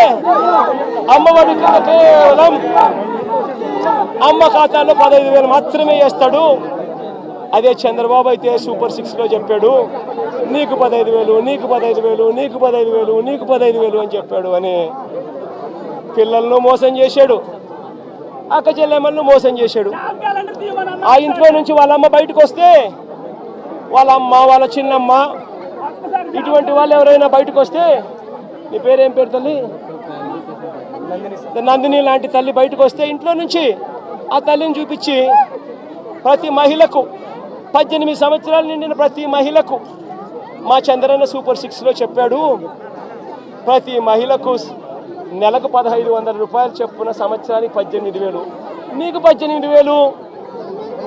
అమ్మఒడి కింద కేవలం అమ్మ ఖాతాలో 15,000 మాత్రమే వేస్తాడు. అదే చంద్రబాబు అయితే సూపర్ 6లో చెప్పాడు నీకు 15,000, నీకు 15,000, నీకు 15,000, నీకు 15,000 అని చెప్పాడు. అని పిల్లలను మోసం చేశాడు, అక్క చెల్లెమ్మలను మోసం చేశాడు. ఆ ఇంట్లో నుంచి వాళ్ళ అమ్మ బయటకు వస్తే వాళ్ళ అమ్మ, వాళ్ళ చిన్నమ్మ, ఇటువంటి వాళ్ళు ఎవరైనా బయటకు వస్తే, నీ పేరేం పేరు తల్లి? నందిని లాంటి తల్లి బయటకు వస్తే ఇంట్లో నుంచి ఆ తల్లిని చూపించి ప్రతి మహిళకు 18 సంవత్సరాలు నిండిన ప్రతి మహిళకు మా చంద్రన్న సూపర్ 6లో చెప్పాడు ప్రతి మహిళకు నెలకు 1,500 రూపాయలు చొప్పున సంవత్సరానికి 18,000. నీకు 18,000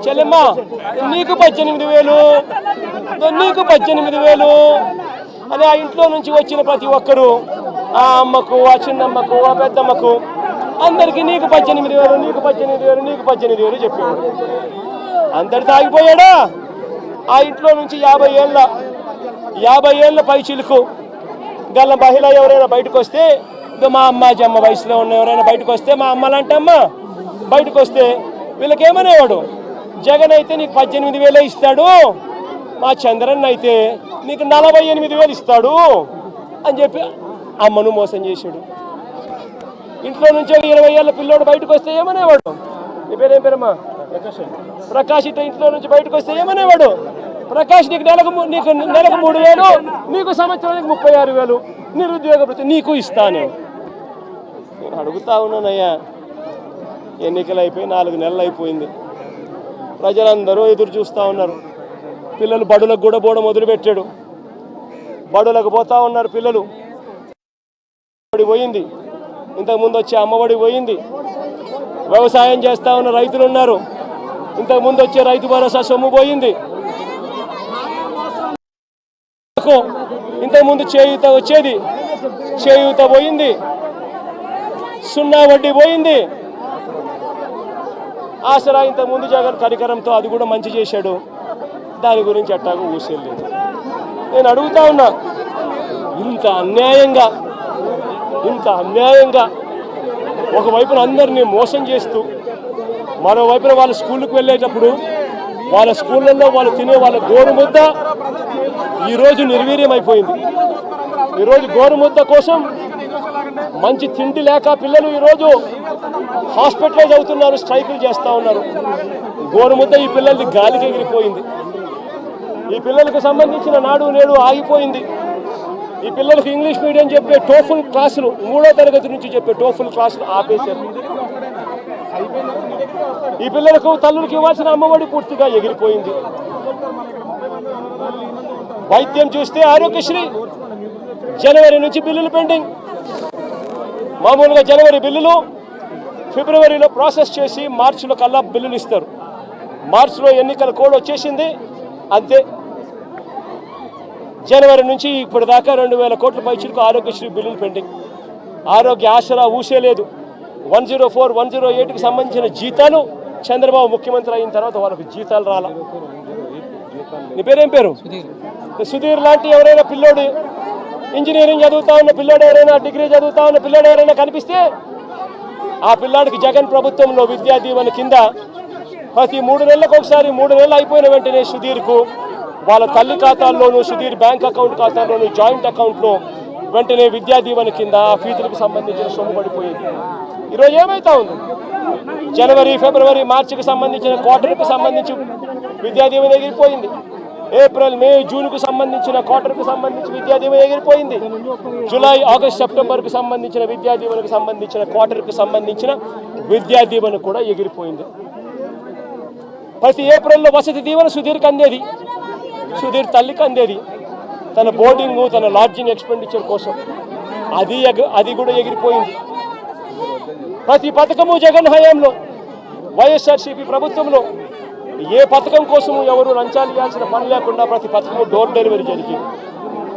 చెల్లెమ్మ, నీకు 18,000, నీకు 18,000 అని ఆ ఇంట్లో నుంచి వచ్చిన ప్రతి ఒక్కరూ ఆ అమ్మకు, ఆ చిన్నమ్మకు, ఆ పెద్దమ్మకు అందరికీ నీకు 18,000, నీకు 18,000, నీకు 18,000 చెప్పాడు. అందరితో ఆగిపోయాడా? ఆ ఇంట్లో నుంచి 50 ఏళ్ళ పై చిలుకు గల మహిళ ఎవరైనా బయటకు వస్తే, మా అమ్మ జమ్మ వయసులో ఉన్న ఎవరైనా బయటకు వస్తే, మా అమ్మ లాంటి అమ్మ బయటకు వస్తే వీళ్ళకేమనేవాడు? జగన్ అయితే నీకు 18,000 ఇస్తాడు, మా చంద్రన్న అయితే నీకు 48,000 ఇస్తాడు అని చెప్పి అమ్మను మోసం చేశాడు. ఇంట్లో నుంచి 20 ఏళ్ళ పిల్లోడు బయటకు వస్తే ఏమనేవాడు? నీ పేరేం పేరమ్మా? ప్రకాష్. ఇట్లా ఇంట్లో నుంచి బయటకు వస్తే ఏమనేవాడు? ప్రకాష్ నీకు నెలకు 3,000, నీకు సంవత్సరానికి 36,000 నిరుద్యోగ భృతి నీకు ఇస్తాను. నేను అడుగుతా ఉన్నానయ్యా, ఎన్నికలు అయిపోయి 4 నెలలు అయిపోయింది. ప్రజలందరూ ఎదురు చూస్తూ ఉన్నారు. పిల్లలు బడులకు కూడా పోవడం మొదలుపెట్టాడు. బడులకు పోతా ఉన్నారు పిల్లలు. పోయింది, ఇంతకుముందు వచ్చే అమ్మఒడి పోయింది. వ్యవసాయం చేస్తూ ఉన్న రైతులు ఉన్నారు, ఇంతకుముందు వచ్చే రైతు భరోసా సొమ్ము పోయింది. ఇంతకుముందు చేయూత వచ్చేది, చేయూత పోయింది. సున్నా వడ్డీ పోయింది. ఆసరా ఇంతకుముందు జగన్ కరికరంతో అది కూడా మంచి చేశాడు, దాని గురించి అట్టాగా ఊసేయలేదు. నేను అడుగుతా ఉన్నా, ఇంత అన్యాయంగా ఒకవైపున అందరినీ మోసం చేస్తూ, మరోవైపున వాళ్ళ స్కూళ్ళకు వెళ్ళేటప్పుడు వాళ్ళ స్కూళ్ళల్లో వాళ్ళు తినే వాళ్ళ గోరుముద్ద ఈరోజు నిర్వీర్యం అయిపోయింది. ఈరోజు గోరుముద్ద కోసం మంచి తిండి లేక పిల్లలు ఈరోజు హాస్పిటలైజ్ అవుతున్నారు, స్ట్రైకులు చేస్తూ ఉన్నారు. గోరుముద్ద ఈ పిల్లలది గాలికి ఎగిరిపోయింది. ఈ పిల్లలకు సంబంధించిన నాడు నేడు ఆగిపోయింది. ఈ పిల్లలకు ఇంగ్లీష్ మీడియం చెప్పే టోఫుల్ క్లాసులు 3వ తరగతి నుంచి చెప్పే టోఫుల్ క్లాసులు ఆపేశారు. ఈ పిల్లలకు తల్లులకు ఇవ్వాల్సిన అమ్మఒడి పూర్తిగా ఎగిరిపోయింది. వైద్యం చూస్తే ఆరోగ్యశ్రీ జనవరి నుంచి బిల్లులు పెండింగ్. మామూలుగా జనవరి బిల్లులు ఫిబ్రవరిలో ప్రాసెస్ చేసి మార్చిలో కల్లా బిల్లులు ఇస్తారు. మార్చిలో ఎన్నికల కోడ్ వచ్చేసింది, అంతే. జనవరి నుంచి ఇప్పటిదాకా 2000 కోట్ల పైచిలకు ఆరోగ్యశ్రీ బిల్లులు పెండింగ్. ఆరోగ్య ఆసరా ఊసే లేదు. 104, 108కి సంబంధించిన జీతాలు చంద్రబాబు ముఖ్యమంత్రి అయిన తర్వాత వాళ్ళకి జీతాలు రాలా. నీ పేరేం పేరు? సుధీర్ లాంటి ఎవరైనా పిల్లోడు, ఇంజనీరింగ్ చదువుతా ఉన్న పిల్లోడు ఎవరైనా, డిగ్రీ చదువుతా ఉన్న పిల్లోడు ఎవరైనా కనిపిస్తే ఆ పిల్లాడికి జగన్ ప్రభుత్వంలో విద్యా దీవెన కింద ప్రతి 3 నెలలకు ఒకసారి 3 నెలలు అయిపోయిన వెంటనే సుధీర్కు వాళ్ళ తల్లి ఖాతాల్లోనూ, సుధీర్ బ్యాంక్ అకౌంట్ ఖాతాల్లోనూ, జాయింట్ అకౌంట్లో వెంటనే విద్యా దీవెన కింద ఫీజులకు సంబంధించిన సొమ్ము పడిపోయేది. ఈరోజు ఏమైతా ఉంది? జనవరి, ఫిబ్రవరి, మార్చికి సంబంధించిన క్వార్టర్కి సంబంధించి విద్యా దీవెన ఎగిరిపోయింది. ఏప్రిల్, మే, జూన్కు సంబంధించిన క్వార్టర్కి సంబంధించి విద్యా దీవెన ఎగిరిపోయింది. జూలై, ఆగస్ట్, సెప్టెంబర్కి సంబంధించిన విద్యా దీవెనకు సంబంధించిన క్వార్టర్కి సంబంధించిన విద్యా దీవెన కూడా ఎగిరిపోయింది. ప్రతి ఏప్రిల్లో వసతి దీవెన సుధీర్కి అందేది, సుధీర్ తల్లికి అందేది, తన బోర్డింగు, తన లాడ్జింగ్ ఎక్స్పెండిచర్ కోసం. అది కూడా ఎగిరిపోయింది. ప్రతి పథకము జగన్ హయాంలో, వైఎస్ఆర్సీపీ ప్రభుత్వంలో ఏ పథకం కోసము ఎవరు లంచాలు ఇవ్వాల్సిన పని లేకుండా ప్రతి పథకము డోర్ డెలివరీ జరిగింది.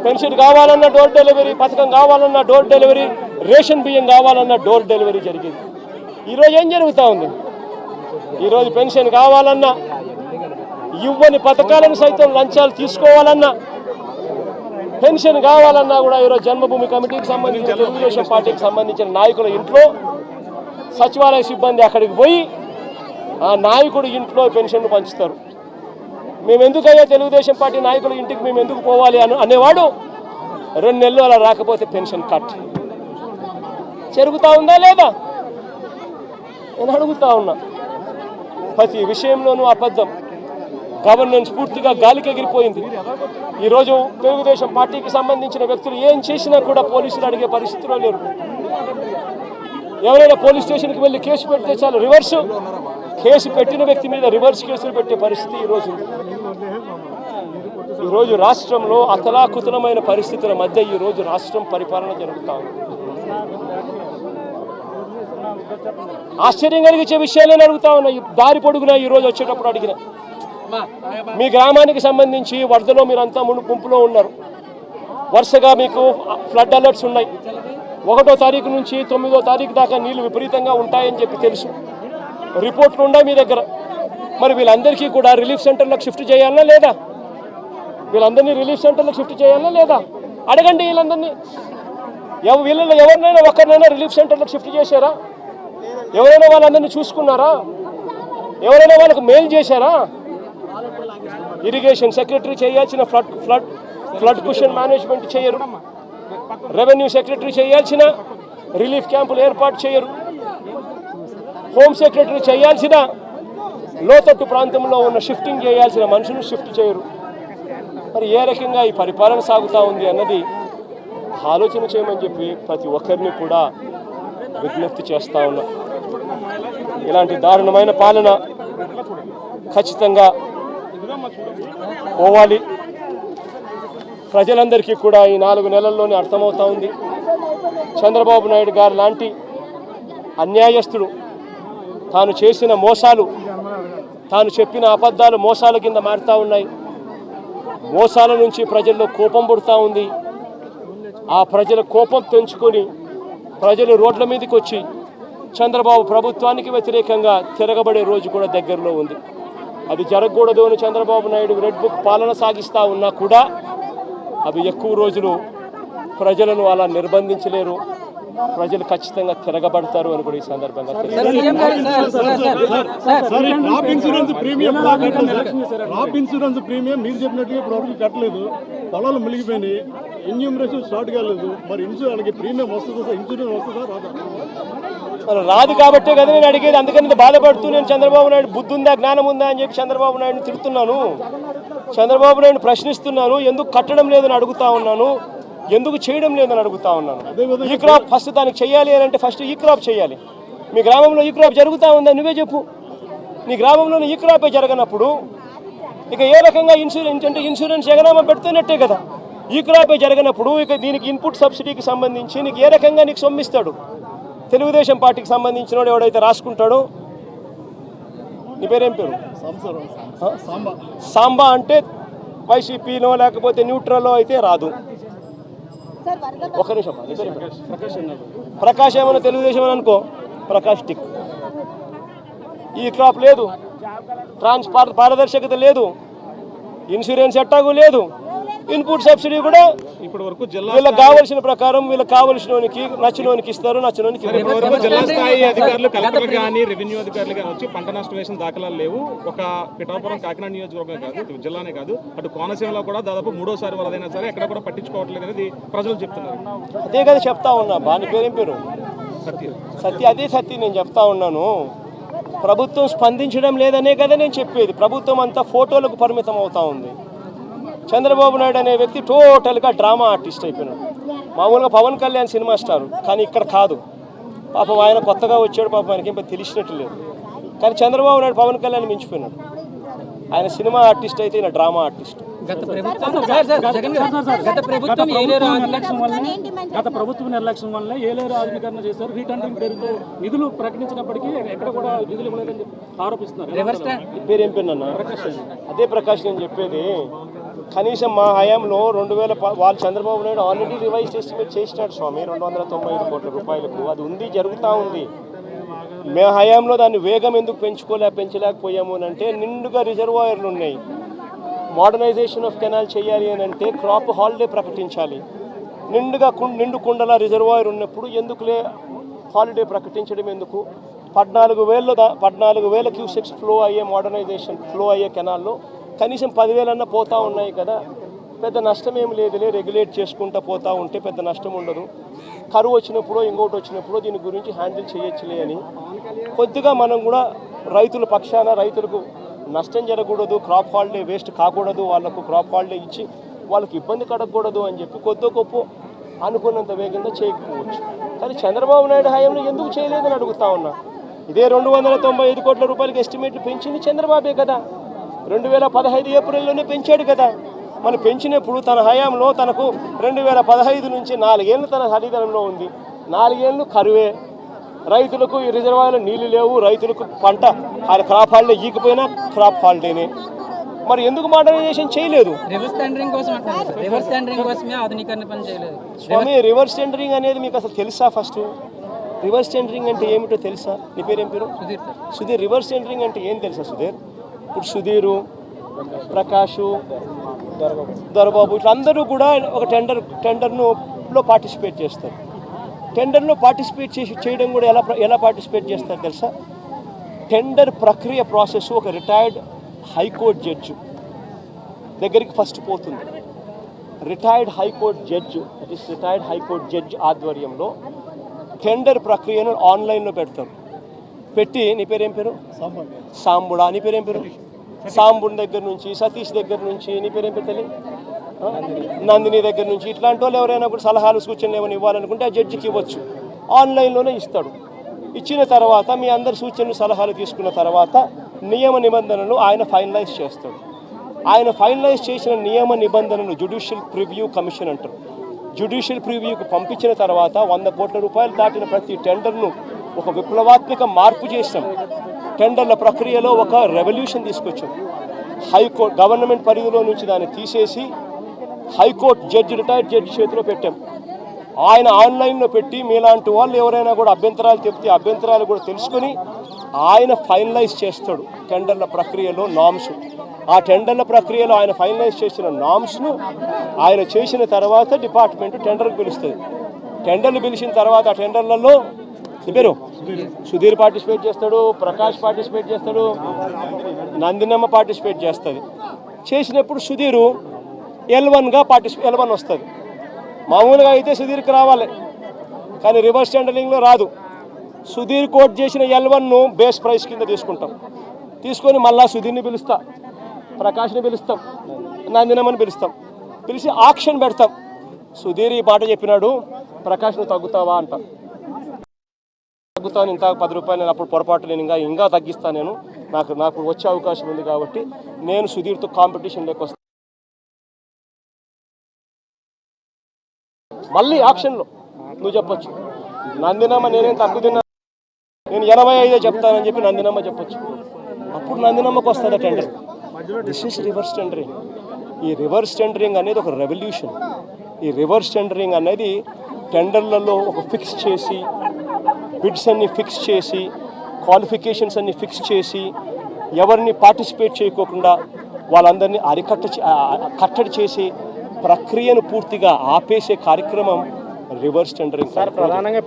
పెన్షన్ కావాలన్నా డోర్ డెలివరీ, పథకం కావాలన్నా డోర్ డెలివరీ, రేషన్ బియ్యం కావాలన్నా డోర్ డెలివరీ జరిగింది. ఈరోజు ఏం జరుగుతూ ఉంది? ఈరోజు పెన్షన్ కావాలన్నా, ఇవ్వని పథకాలను సైతం లంచాలు తీసుకోవాలన్నా, పెన్షన్ కావాలన్నా కూడా ఈరోజు జన్మభూమి కమిటీకి సంబంధించిన, తెలుగుదేశం పార్టీకి సంబంధించిన నాయకుల ఇంట్లో సచివాలయ సిబ్బంది అక్కడికి పోయి ఆ నాయకుడు ఇంట్లో పెన్షన్ను పంచుతారు. మేము ఎందుకయ్యా తెలుగుదేశం పార్టీ నాయకుల ఇంటికి మేము ఎందుకు పోవాలి అనేవాడు 2 నెలలు అలా రాకపోతే పెన్షన్ కట్. జరుగుతూ ఉందా లేదా? నేను అడుగుతా ఉన్నా. ప్రతి విషయంలోనూ అబద్ధం. గవర్నెన్స్ పూర్తిగా గాలికి ఎగిరిపోయింది. ఈరోజు తెలుగుదేశం పార్టీకి సంబంధించిన వ్యక్తులు ఏం చేసినా కూడా పోలీసులు అడిగే పరిస్థితిలో లేరు. ఎవరైనా పోలీస్ స్టేషన్కి వెళ్ళి కేసు పెడితే చాలు, రివర్స్ కేసు పెట్టిన వ్యక్తి మీద రివర్స్ కేసులు పెట్టే పరిస్థితి ఈరోజు. ఈరోజు రాష్ట్రంలో అతలాకుతలమైన పరిస్థితుల మధ్య ఈరోజు రాష్ట్రం పరిపాలన జరుగుతూ ఉంది. ఆశ్చర్యం కలిగించే విషయాలను అడుగుతా ఉన్నా. దారి పొడుగునా ఈరోజు వచ్చేటప్పుడు అడిగిన, మీ గ్రామానికి సంబంధించి వరదలో మీరంతా ముంపులో ఉన్నారు. వరుసగా మీకు ఫ్లడ్ అలర్ట్స్ ఉన్నాయి. 1వ తారీఖు నుంచి 9వ తారీఖు దాకా నీళ్లు విపరీతంగా ఉంటాయని చెప్పి తెలుసు. రిపోర్ట్లు ఉన్నాయి మీ దగ్గర. మరి వీళ్ళందరికీ కూడా రిలీఫ్ సెంటర్లకు షిఫ్ట్ చేయాలా లేదా? వీళ్ళందరినీ రిలీఫ్ సెంటర్లకు షిఫ్ట్ చేయాలా లేదా? అడగండి వీళ్ళందరినీ. వీళ్ళలో ఎవరినైనా ఒకరినైనా రిలీఫ్ సెంటర్లకు షిఫ్ట్ చేశారా? ఎవరైనా వాళ్ళందరినీ చూసుకున్నారా? ఎవరైనా వాళ్ళకు మెయిల్ చేశారా? ఇరిగేషన్ సెక్రటరీ చేయాల్సిన ఫ్లడ్ కుషన్ మేనేజ్మెంట్ చేయరు. రెవెన్యూ సెక్రటరీ చేయాల్సిన రిలీఫ్ క్యాంపులు ఏర్పాటు చేయరు. హోమ్ సెక్రటరీ చేయాల్సిన లోతట్టు ప్రాంతంలో ఉన్న షిఫ్టింగ్ చేయాల్సిన మనుషులు షిఫ్ట్ చేయరు. మరి ఏ రకంగా ఈ పరిపాలన సాగుతూ ఉంది అన్నది ఆలోచన చేయమని చెప్పి ప్రతి ఒక్కరిని కూడా విజ్ఞప్తి చేస్తూ ఉన్నాం. ఇలాంటి దారుణమైన పాలన ఖచ్చితంగా పోవాలి. ప్రజలందరికీ కూడా ఈ 4 నెలల్లోనే అర్థమవుతా ఉంది. చంద్రబాబు నాయుడు గారు లాంటి అన్యాయస్తుడు తాను చేసిన మోసాలు, తాను చెప్పిన అబద్ధాలు మోసాల కింద మారుతూ ఉన్నాయి. మోసాల నుంచి ప్రజల్లో కోపం పుడుతూ ఉంది. ఆ ప్రజల కోపం పెంచుకొని ప్రజలు రోడ్ల మీదకి వచ్చి చంద్రబాబు ప్రభుత్వానికి వ్యతిరేకంగా తిరగబడే రోజు కూడా దగ్గరలో ఉంది. అది జరగకూడదు అని చంద్రబాబు నాయుడు రెడ్ బుక్ పాలన సాగిస్తూ ఉన్నా కూడా అవి ఎక్కువ రోజులు ప్రజలను అలా నిర్బంధించలేరు. ప్రజలు ఖచ్చితంగా తిరగబడతారు అని కూడా ఈ సందర్భంగా క్రాప్ ఇన్సూరెన్స్ ప్రీమియం మీరు చెప్పినట్టుగా ప్రాబ్లం కట్టలేదు, పొలాలు మిలిగిపోయినాయి, ఎన్యూమరేషన్ స్టార్ట్ కాలేదు. మరి వాళ్ళకి ప్రీమియం వస్తుందా? ఇన్సూరెన్స్ వస్తుందా రాదా? మరి రాదు కాబట్టే కదా నేను అడిగేది. అందుకని బాధపడుతూ నేను చంద్రబాబు నాయుడు బుద్ధి ఉందా జ్ఞానం ఉందా అని చెప్పి చంద్రబాబు నాయుడుని తిడుతున్నాను, చంద్రబాబు నాయుడు ప్రశ్నిస్తున్నాను, ఎందుకు కట్టడం లేదని అడుగుతా ఉన్నాను, ఎందుకు చేయడం లేదని అడుగుతా ఉన్నాను. ఈ క్రాప్ ఫస్ట్ దానికి చేయాలి అని అంటే ఫస్ట్ ఈ క్రాప్ చేయాలి. మీ గ్రామంలో ఈ క్రాప్ జరుగుతూ ఉందా నువ్వే చెప్పు. నీ గ్రామంలో ఈ క్రాపే జరగనప్పుడు ఇక ఏ రకంగా ఇన్సూరెన్స్ అంటే ఇన్సూరెన్స్ ఎగనామా పెడుతున్నట్టే కదా. ఈ క్రాపే జరగనప్పుడు ఇక దీనికి ఇన్పుట్ సబ్సిడీకి సంబంధించి నీకు ఏ రకంగా నీకు సొమ్మిస్తాడు? తెలుగుదేశం పార్టీకి సంబంధించిన వాడు ఎవడైతే రాసుకుంటాడో, నీ పేరేం పేరు? సాంబా అంటే వైసీపీనో లేకపోతే న్యూట్రల్లో అయితే రాదు. ఒక నిమిషం, ప్రకాష్ ఏమన్నా తెలుగుదేశం అని అనుకో, ప్రకాష్ టిక్. ఈ క్రాప్ లేదు, పారదర్శకత లేదు, ఇన్సూరెన్స్ ఎట్టాగు లేదు, ఇన్పుట్ సబ్సిడీ కూడా ఇప్పటి వరకు వీళ్ళకి కావాల్సిన ప్రకారం వీళ్ళకి కావాల్సినోనికి నచ్చినోనికి ఇస్తారు, నచ్చినోనికి జిల్లా స్థాయి అధికారులు కలెక్టర్ కానీ రెవెన్యూ అధికారులు కానీ వచ్చి పంట నష్టం వేసిన దాఖలాలు లేవు. ఒక పిఠాపురం కాకినాడ నియోజకవర్గం కాదు, జిల్లానే కాదు, అటు కోనసీమలో కూడా దాదాపు 3వ సారి వరదైనా సరే ఎక్కడ కూడా పట్టించుకోవట్లేదు అనేది ప్రజలు చెప్తున్నారు. అదే కదా చెప్తా ఉన్నా. బాని పేరేం పేరు? సత్య. అదే సత్య నేను చెప్తా ఉన్నాను. ప్రభుత్వం స్పందించడం లేదనే కదా నేను చెప్పేది. ప్రభుత్వం అంతా ఫోటోలకు పరిమితం అవుతా ఉంది. చంద్రబాబు నాయుడు అనే వ్యక్తి టోటల్గా డ్రామా ఆర్టిస్ట్ అయిపోయినాడు. మామూలుగా పవన్ కళ్యాణ్ సినిమా స్టార్, కానీ ఇక్కడ కాదు. పాపం ఆయన కొత్తగా వచ్చాడు, పాపం ఆయనకి ఏం తెలిసినట్టు లేదు. కానీ చంద్రబాబు నాయుడు పవన్ కళ్యాణ్ మించిపోయినాడు. ఆయన సినిమా ఆర్టిస్ట్ అయితే ఈయన డ్రామా ఆర్టిస్ట్. గత ప్రభుత్వ నిర్లక్ష్యం వల్ల ఏలేరు ఆధునీకరణ చేశారు. రీటెండరింగ్ పేరుతో నిధులు ప్రకటించినప్పటికీ ఎక్కడ కూడా నిధులు ఇవ్వలేదని ఆరోపిస్తున్నారు. పేరేం పేరు అన్న? అదే ప్రకాష్ నేను చెప్పేది. కనీసం మా హయాంలో 2000 వాళ్ళు Chandrababu Naidu already revise estimate చేసినాడు స్వామి 295 కోట్ల రూపాయలకు. అది ఉంది, జరుగుతూ ఉంది. మే హయాంలో దాన్ని వేగం ఎందుకు పెంచలేకపోయాము అని అంటే నిండుగా రిజర్వాయర్లు ఉన్నాయి. మోడర్నైజేషన్ ఆఫ్ కెనాల్ చేయాలి అని అంటే క్రాప్ హాలిడే ప్రకటించాలి. నిండు కుండల రిజర్వాయర్ ఉన్నప్పుడు ఎందుకులే హాలిడే ప్రకటించడం ఎందుకు? 14,000 క్యూసెక్స్ ఫ్లో అయ్యే కెనాల్లో కనీసం 10,000 పోతా ఉన్నాయి కదా. పెద్ద నష్టం ఏం లేదులే, రెగ్యులేట్ చేసుకుంటూ పోతూ ఉంటే పెద్ద నష్టం ఉండదు. కరువు వచ్చినప్పుడు ఇంకోటి వచ్చినప్పుడు దీని గురించి హ్యాండిల్ చేయొచ్చులే అని కొద్దిగా మనం కూడా రైతుల పక్షాన రైతులకు నష్టం జరగకూడదు, క్రాప్ హాలిడే వేస్ట్ కాకూడదు, వాళ్ళకు క్రాప్ హాలిడే ఇచ్చి వాళ్ళకి ఇబ్బంది కడగకూడదు అని చెప్పి కొద్ది గొప్ప అనుకున్నంత వేగంగా చేయకపోవచ్చు. కానీ చంద్రబాబు నాయుడు హయాంలో ఎందుకు చేయలేదని అడుగుతా ఉన్నా. ఇదే 295 కోట్ల రూపాయలకి ఎస్టిమేట్లు పెంచింది చంద్రబాబే కదా. 2015 ఏప్రిల్లోనే పెంచాడు కదా. మనం పెంచినప్పుడు తన హయాంలో తనకు 2015 నుంచి 4 ఏళ్ళు తన హరితనంలో ఉంది. 4 ఏళ్ళు కరువే, రైతులకు ఈ రిజర్వాయర్లో నీళ్లు లేవు, రైతులకు పంట క్రాప్ హాలిడే ఈకపోయినా క్రాప్ హాలిడేనే. మరి ఎందుకు మోడర్నైజేషన్ చేయలేదు? స్వామి, రివర్స్ టెండరింగ్ అనేది మీకు అసలు తెలుసా? ఫస్ట్ రివర్స్ టెండరింగ్ అంటే ఏమిటో తెలుసా? నీ పేరేం పేరు? సుధీర్. రివర్స్ టెండరింగ్ అంటే ఏం తెలుసా సుధీర్? ఇప్పుడు సుధీరు, ప్రకాషు, దొరబాబు ఇట్లా అందరూ కూడా ఒక టెండర్లో పార్టిసిపేట్ చేస్తారు. టెండర్లో పార్టిసిపేట్ చేయడం కూడా ఎలా పార్టిసిపేట్ చేస్తారు తెలుసా? టెండర్ ప్రక్రియ ప్రాసెస్ ఒక రిటైర్డ్ హైకోర్టు జడ్జి దగ్గరికి ఫస్ట్ పోతుంది. రిటైర్డ్ హైకోర్టు జడ్జి ఆధ్వర్యంలో టెండర్ ప్రక్రియను ఆన్లైన్లో పెడతారు. పెట్టి, నీ పేరేం పేరు? సాంబుడా. నీ పేరేం పేరు? సాంబుడి దగ్గర నుంచి, సతీష్ దగ్గర నుంచి, నీ పేరేం పేరు తల్లి? నందిని దగ్గర నుంచి, ఇట్లాంటి వాళ్ళు ఎవరైనా కూడా సలహాలు సూచనలు ఏమైనా ఇవ్వాలనుకుంటే ఆ జడ్జికి ఇవ్వచ్చు. ఆన్లైన్లోనే ఇస్తాడు. ఇచ్చిన తర్వాత మీ అందరి సూచనలు సలహాలు తీసుకున్న తర్వాత నియమ నిబంధనలు ఆయన ఫైనలైజ్ చేస్తాడు. ఆయన ఫైనలైజ్ చేసిన నియమ నిబంధనలు జ్యుడిషియల్ ప్రివ్యూ కమిషన్ అంటారు. జ్యుడిషియల్ ప్రివ్యూకి పంపించిన తర్వాత 100 కోట్ల రూపాయలు దాటిన ప్రతి టెండర్ను ఒక విప్లవాత్మక మార్పు చేసాం. టెండర్ల ప్రక్రియలో ఒక రెవల్యూషన్ తీసుకొచ్చాం. హైకోర్టు గవర్నమెంట్ పరిధిలో నుంచి దాన్ని తీసేసి హైకోర్టు రిటైర్డ్ జడ్జి చేతిలో పెట్టాం. ఆయన ఆన్లైన్లో పెట్టి మీలాంటి వాళ్ళు ఎవరైనా కూడా అభ్యంతరాలు చెప్తే అభ్యంతరాలు కూడా తెలుసుకొని ఆయన ఫైనలైజ్ చేస్తాడు టెండర్ల ప్రక్రియలో నామ్స్. ఆ టెండర్ల ప్రక్రియలో ఆయన ఫైనలైజ్ చేసిన నామ్స్ను ఆయన చేసిన తర్వాత డిపార్ట్మెంట్ టెండర్కి పిలుస్తుంది. టెండర్లు పిలిచిన తర్వాత ఆ టెండర్లలో పేరు సుధీర్ పార్టిసిపేట్ చేస్తాడు, ప్రకాష్ పార్టిసిపేట్ చేస్తాడు, నందినమ్మ పార్టిసిపేట్ చేస్తుంది. చేసినప్పుడు సుధీరు L1 వస్తుంది. మామూలుగా అయితే సుధీర్కి రావాలి, కానీ రివర్స్ టెండరింగ్లో రాదు. సుధీర్ కోట్ చేసిన L1ను బేస్ ప్రైస్ కింద తీసుకొని మళ్ళా సుధీర్ని పిలుస్తా, ప్రకాష్ని పిలుస్తాం, నందినమ్మని పిలుస్తాం, పిలిచి ఆక్షన్ పెడతాం. సుధీర్ ఈ మాట చెప్పినాడు, ప్రకాష్ నువ్వు తగ్గుతావా అంట. తగ్గుతాను, ఇంత 10 రూపాయలు నేను అప్పుడు పొరపాటు, నేను ఇంకా తగ్గిస్తాను, నేను నాకు వచ్చే అవకాశం ఉంది కాబట్టి నేను సుధీర్తో కాంపిటీషన్లోకి వస్తాను. మళ్ళీ ఆక్షన్లో నువ్వు చెప్పొచ్చు, నందినమ్మ నేనేం తక్కువ తిన్నా, నేను 85 చెప్తానని చెప్పి నందినమ్మ చెప్పొచ్చు. అప్పుడు నందినమ్మకు వస్తుంది tender. This is reverse tendering. ఈ రివర్స్ టెండరింగ్ అనేది ఒక రెవల్యూషన్. ఈ రివర్స్ టెండరింగ్ అనేది టెండర్లలో ఒక ఫిక్స్ చేసి, బిడ్స్ అన్ని ఫిక్స్ చేసి, క్వాలిఫికేషన్స్ అన్ని ఫిక్స్ చేసి, ఎవరిని పార్టిసిపేట్ చేయకోకుండా వాళ్ళందరినీ కట్టడి చేసి ప్రక్రియను పూర్తిగా ఆపేసే కార్యక్రమం రివర్స్ టెండరింగ్. సార్ ప్రధానంగా